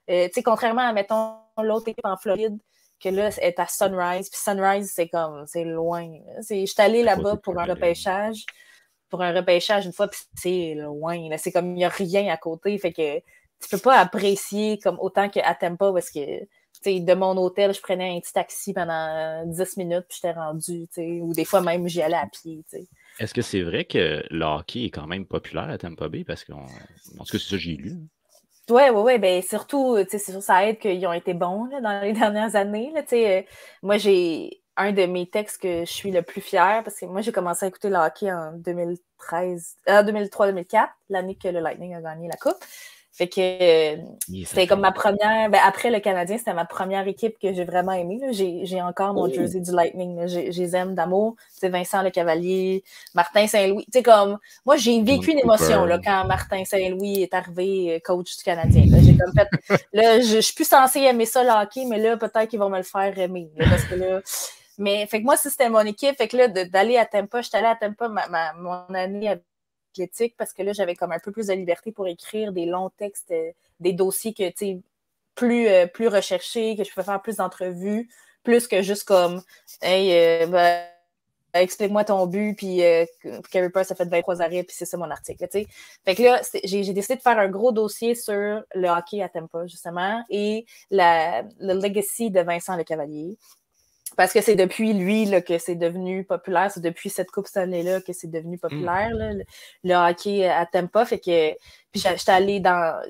Tu sais, contrairement à, mettons, l'autre équipe en Floride, que là, est à Sunrise, puis Sunrise, c'est loin. Je suis allée là-bas pour un repêchage une fois, puis c'est loin. Là. C'est comme, il n'y a rien à côté, fait que tu peux pas apprécier comme autant qu'à Tampa, parce que, tu sais, de mon hôtel, je prenais un petit taxi pendant 10 minutes, puis j'étais rendue, tu sais, ou des fois même, j'y allais à pied, tu sais. Est-ce que c'est vrai que le hockey est quand même populaire à Tampa Bay? Parce qu'en tout cas, c'est ça que j'ai lu. Oui, ben surtout, tu sais, c'est sûr, ça aide qu'ils ont été bons là, dans les dernières années. Là, moi, j'ai un de mes textes que je suis le plus fière, parce que moi, j'ai commencé à écouter le hockey en 2003-2004, l'année que le Lightning a gagné la Coupe. Fait que c'était comme ma première... après le Canadien, c'était ma première équipe que j'ai vraiment aimée. Là. J'ai encore mon jersey du Lightning. Je les aime d'amour. C'est Vincent Lecavalier, Martin Saint-Louis. Tu sais, comme... Moi, j'ai vécu une émotion là, quand Martin Saint-Louis est arrivé coach du Canadien. Là. J'ai comme fait... Là, je suis plus censée aimer ça, le hockey, mais là, peut-être qu'ils vont me le faire aimer. Là, parce que là... Mais, fait que moi, c'était mon équipe. Fait que là, d'aller à Tampa, j'étais allée à Tampa mon année athlétique, parce que là, j'avais comme un peu plus de liberté pour écrire des longs textes, des dossiers que, tu sais, plus recherchés, que je pouvais faire plus d'entrevues, plus que juste comme, hey, explique-moi ton but, puis Carey Price a fait 23 arrêts, puis c'est ça mon article, tu sais. Fait que là, j'ai décidé de faire un gros dossier sur le hockey à Tampa, justement, et le legacy de Vincent Lecavalier. Parce que c'est depuis lui là, que c'est devenu populaire. C'est depuis cette Coupe Stanley-là que c'est devenu populaire, là, le hockey à Tampa. Fait que puis j'étais allée dans...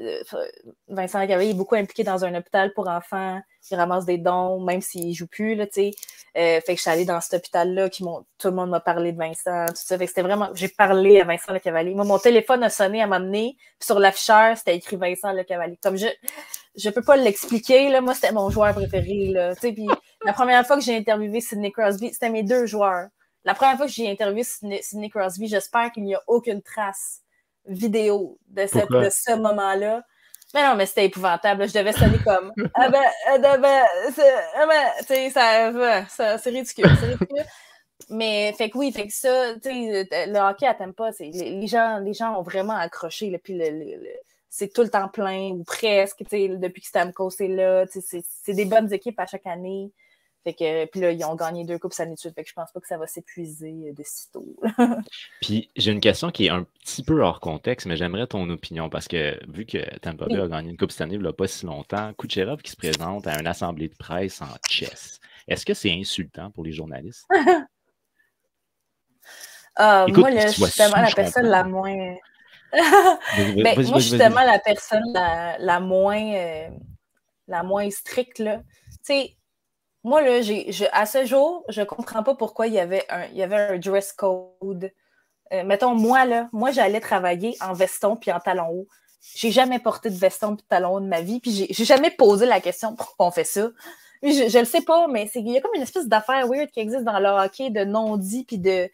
Vincent Lecavalier est beaucoup impliqué dans un hôpital pour enfants. Il ramasse des dons, même s'il ne joue plus, là, tu sais. Fait que j'étais allée dans cet hôpital-là, tout le monde m'a parlé de Vincent, tout ça. Fait que c'était vraiment... J'ai parlé à Vincent Lecavalier. Moi, mon téléphone a sonné à un moment donné, puis sur l'afficheur, c'était écrit Vincent Lecavalier. Comme je peux pas l'expliquer, là. Moi, c'était mon joueur préféré, là. Tu sais, puis la première fois que j'ai interviewé Sidney Crosby, c'était mes 2 joueurs. La première fois que j'ai interviewé Sidney Crosby, j'espère qu'il n'y a aucune trace vidéo de ce moment-là. Mais non, mais c'était épouvantable. Je devais sonner comme tu sais, c'est ridicule. C'est ridicule. Mais fait que oui, fait que ça, tu sais, le hockey à Tampa, les gens ont vraiment accroché. Là, puis c'est tout le temps plein, ou presque, tu sais, depuis que Stamkos est là. C'est des bonnes équipes à chaque année. Fait que, puis là, ils ont gagné 2 coupes Sanitude. Fait que je pense pas que ça va s'épuiser de sitôt. Puis j'ai une question qui est un petit peu hors contexte, mais j'aimerais ton opinion parce que vu que Tampa Bay a gagné une coupe Stanley il n'y a pas si longtemps, Kucherov qui se présente à une assemblée de presse en chess, est-ce que c'est insultant pour les journalistes? Écoute, moi, là, je suis tellement la personne la moins... moi, je suis tellement la personne la moins stricte, là. Tu sais, moi, là, à ce jour, je comprends pas pourquoi il y avait un dress code. Mettons, moi, j'allais travailler en veston puis en talons hauts. J'ai jamais porté de veston puis de talons hauts de ma vie, puis j'ai jamais posé la question pourquoi on fait ça. Je le sais pas, mais il y a comme une espèce d'affaire weird qui existe dans le hockey de non-dit puis de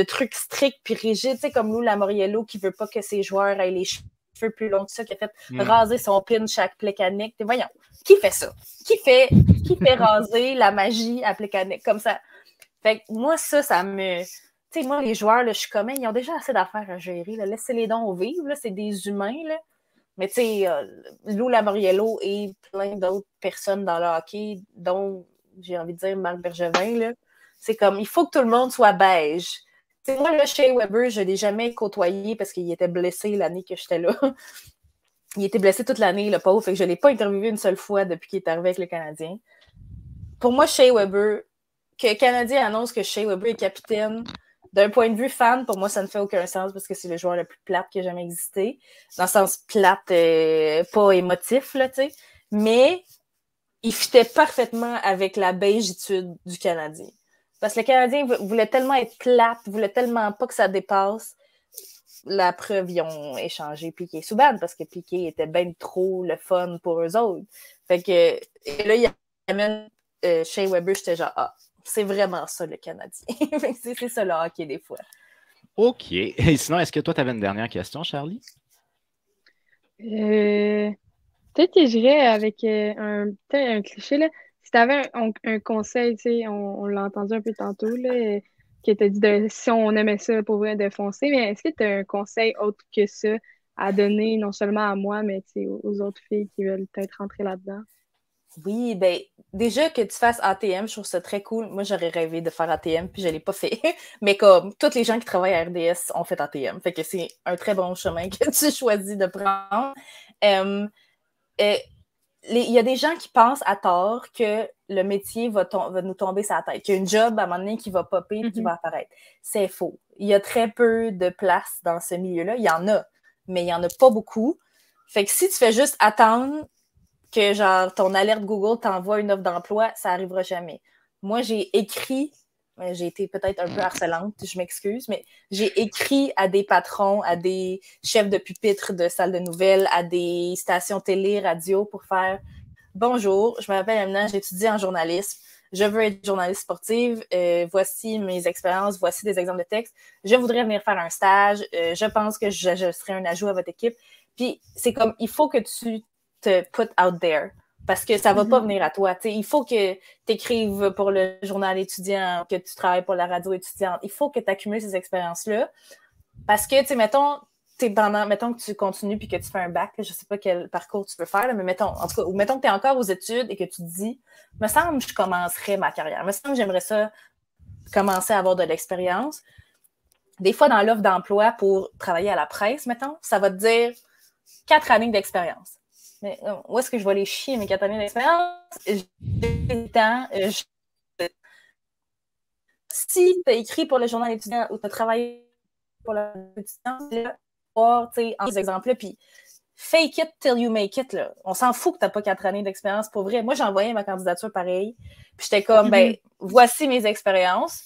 trucs stricts puis rigides, tu sais, comme Lou Lamoriello qui veut pas que ses joueurs aient les cheveux plus longs que ça, qui a fait raser son pin chaque Plekanec. Voyons, qui fait ça? Qui fait raser la magie à Plekanec comme ça? Fait que moi, ça me... Tu sais, moi, les joueurs, là, je suis comme, ils ont déjà assez d'affaires à gérer. Laissez-les donc vivre, là, c'est des humains, là. Mais tu sais, Lou Lamoriello et plein d'autres personnes dans le hockey, dont, j'ai envie de dire, Marc Bergevin, là, c'est comme, il faut que tout le monde soit beige. T'sais, moi, là, Shea Weber, je ne l'ai jamais côtoyé parce qu'il était blessé l'année que j'étais là. Il était blessé toute l'année, le pauvre, fait que je ne l'ai pas interviewé une seule fois depuis qu'il est arrivé avec le Canadien. Pour moi, Shea Weber, que le Canadien annonce que Shea Weber est capitaine, d'un point de vue fan, pour moi, ça ne fait aucun sens parce que c'est le joueur le plus plate qui a jamais existé. Dans le sens plate, pas émotif, là, tu sais. Mais il fitait parfaitement avec la beigitude du Canadien. Parce que le Canadien voulait tellement être plate, voulait tellement pas que ça dépasse. La preuve, ils ont échangé Piqué Subban parce que Piqué était bien trop le fun pour eux autres. Fait que et là, il amène Shea Weber, j'étais genre, c'est vraiment ça le Canadien. c'est ça le hockey des fois. OK. Et sinon, est-ce que toi, tu avais une dernière question, Charlie? Peut-être que j'irais avec peut-être un cliché, là. Si tu avais un conseil, tu sais, on l'a entendu un peu tantôt, là, qui t'a dit si on aimait ça pour vrai de foncer, mais est-ce que tu as un conseil autre que ça à donner, non seulement à moi, mais aux autres filles qui veulent peut-être rentrer là-dedans? Oui, ben déjà que tu fasses ATM, je trouve ça très cool. Moi, j'aurais rêvé de faire ATM, puis je ne l'ai pas fait. Mais comme tous les gens qui travaillent à RDS ont fait ATM. Fait que c'est un très bon chemin que tu choisis de prendre. Il y a des gens qui pensent à tort que le métier va nous tomber sur la tête, qu'il y a une job à un moment donné qui va popper et qui va apparaître. C'est faux. Il y a très peu de place dans ce milieu-là. Il y en a, mais il n'y en a pas beaucoup. Fait que si tu fais juste attendre que genre ton alerte Google t'envoie une offre d'emploi, ça n'arrivera jamais. Moi, j'ai été peut-être un peu harcelante, je m'excuse, mais j'ai écrit à des patrons, à des chefs de pupitre de salles de nouvelles, à des stations télé, radio pour faire « Bonjour, je m'appelle Amina, j'étudie en journalisme, je veux être journaliste sportive, voici mes expériences, voici des exemples de textes, je voudrais venir faire un stage, je pense que je serai un ajout à votre équipe. » Puis c'est comme, il faut que tu te put out there. Parce que ça ne va pas venir à toi. T'sais, il faut que tu écrives pour le journal étudiant, que tu travailles pour la radio étudiante. Il faut que tu accumules ces expériences-là. Parce que, mettons que tu continues puis que tu fais un bac, je ne sais pas quel parcours tu peux faire, là, mais mettons que tu es encore aux études et que tu te dis, me semble que je commencerais ma carrière. Me semble que j'aimerais ça commencer à avoir de l'expérience. Des fois, dans l'offre d'emploi pour travailler à la presse, mettons, ça va te dire 4 années d'expérience. Mais où est-ce que je vais les chier, mes 4 années d'expérience? J'ai le temps, Si tu as écrit pour le journal étudiant ou tu as travaillé pour l'étudiant, là, en ces exemples-là, puis fake it till you make it, là. On s'en fout que tu n'as pas 4 années d'expérience, pour vrai. Moi, j'ai envoyé ma candidature pareil, puis j'étais comme, voici mes expériences,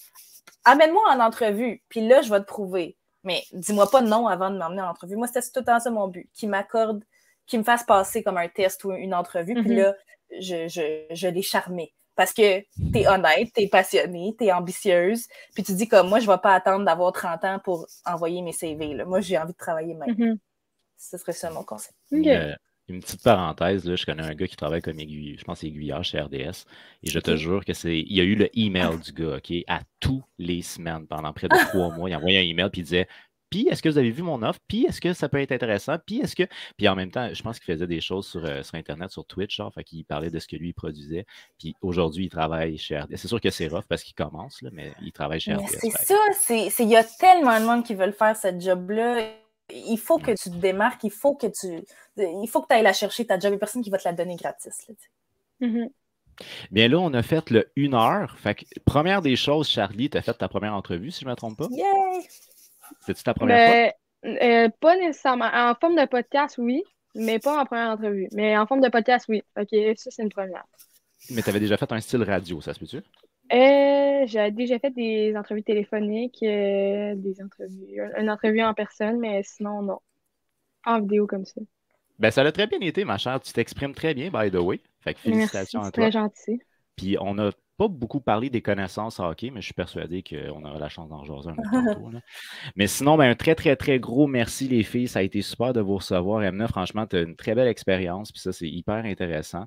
amène-moi en entrevue, puis là, je vais te prouver. Mais dis-moi pas non avant de m'emmener en entrevue. Moi, c'était tout le temps ça mon but, qu'il me fasse passer comme un test ou une entrevue, puis là, je l'ai charmé. Parce que t'es honnête, t'es passionnée, t'es ambitieuse, puis tu dis comme, moi, je vais pas attendre d'avoir 30 ans pour envoyer mes CV, là. Moi, j'ai envie de travailler maintenant. Ce serait ça mon concept. Une petite parenthèse, là, je connais un gars qui travaille comme aiguille, je pense aiguilleur chez RDS, et je te jure que il y a eu le email du gars, OK, à tous les semaines, pendant près de 3 mois, il envoyait un email, puis il disait, puis est-ce que vous avez vu mon offre, puis est-ce que ça peut être intéressant, puis en même temps, je pense qu'il faisait des choses sur Internet, sur Twitch, genre, fait qu'il parlait de ce que lui, il produisait, puis aujourd'hui, il travaille chez RDS. C'est sûr que c'est rough parce qu'il commence, là, mais il travaille chez RDS. C'est ça, il y a tellement de monde qui veulent faire ce job-là. Il faut que tu te démarques, il faut que tu ailles la chercher, ta job. Il n'y a personne qui va te la donner gratis. Là, Bien là, on a fait le 1 heure. Fait que, première des choses, Charlie, tu as fait ta première entrevue, si je ne me trompe pas. Yay! C'était-tu ta première fois? Pas nécessairement. En forme de podcast, oui, mais pas en première entrevue. Mais en forme de podcast, oui. OK, ça, c'est une première. Mais tu avais déjà fait un style radio, ça se peut-tu? J'ai déjà fait des entrevues téléphoniques, une entrevue en personne, mais sinon, non. En vidéo comme ça. Ben, ça a très bien été, ma chère. Tu t'exprimes très bien, by the way. Fait que félicitations à toi. Très gentil. Puis on n'a pas beaucoup parlé des connaissances hockey, mais je suis persuadé qu'on aura la chance d'en jaser un peu tantôt. Là. Mais sinon, ben, un très, très, très gros merci, les filles. Ça a été super de vous recevoir. Emna, franchement, tu as une très belle expérience. Puis ça, c'est hyper intéressant.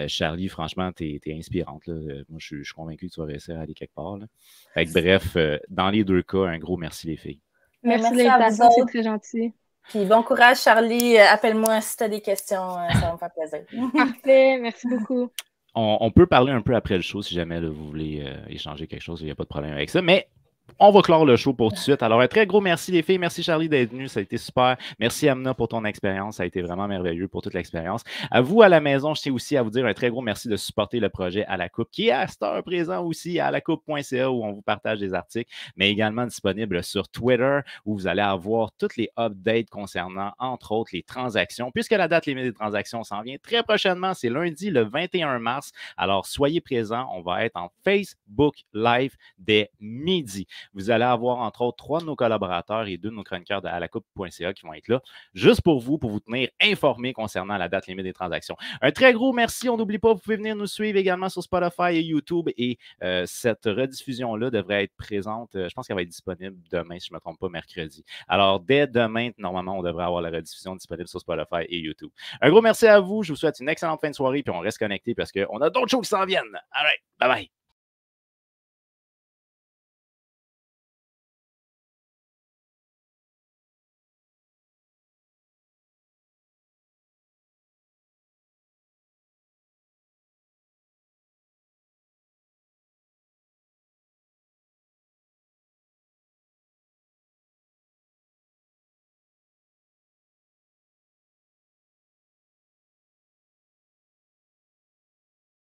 Charlie, franchement, tu es inspirante. Là. Moi, je suis convaincu que tu vas réussir à aller quelque part. Là. Fait que, bref, dans les deux cas, un gros merci, les filles. Merci de l'invitation, c'est très gentil. Puis bon courage, Charlie. Appelle-moi si tu as des questions. Ça va me faire plaisir. Parfait. Merci beaucoup. On peut parler un peu après le show si jamais là, vous voulez échanger quelque chose. Il n'y a pas de problème avec ça. Mais on va clore le show pour tout de suite. Alors, un très gros merci les filles. Merci Charlie d'être venue. Ça a été super. Merci Amna pour ton expérience. Ça a été vraiment merveilleux pour toute l'expérience. À vous à la maison, je tiens aussi à vous dire un très gros merci de supporter le projet À la Coupe qui est à cette heure présent aussi à lacoupe.ca où on vous partage des articles, mais également disponible sur Twitter où vous allez avoir toutes les updates concernant, entre autres, les transactions. Puisque la date limite des transactions s'en vient très prochainement, c'est lundi le 21 mars. Alors, soyez présents. On va être en Facebook Live dès midi. Vous allez avoir, entre autres, 3 de nos collaborateurs et 2 de nos chroniqueurs de alacoupe.ca qui vont être là, juste pour vous tenir informés concernant la date limite des transactions. Un très gros merci. On n'oublie pas, vous pouvez venir nous suivre également sur Spotify et YouTube. Et cette rediffusion-là devrait être présente, je pense qu'elle va être disponible demain, si je ne me trompe pas, mercredi. Alors, dès demain, normalement, on devrait avoir la rediffusion disponible sur Spotify et YouTube. Un gros merci à vous. Je vous souhaite une excellente fin de soirée, puis on reste connectés parce qu'on a d'autres choses qui s'en viennent. All right, bye-bye.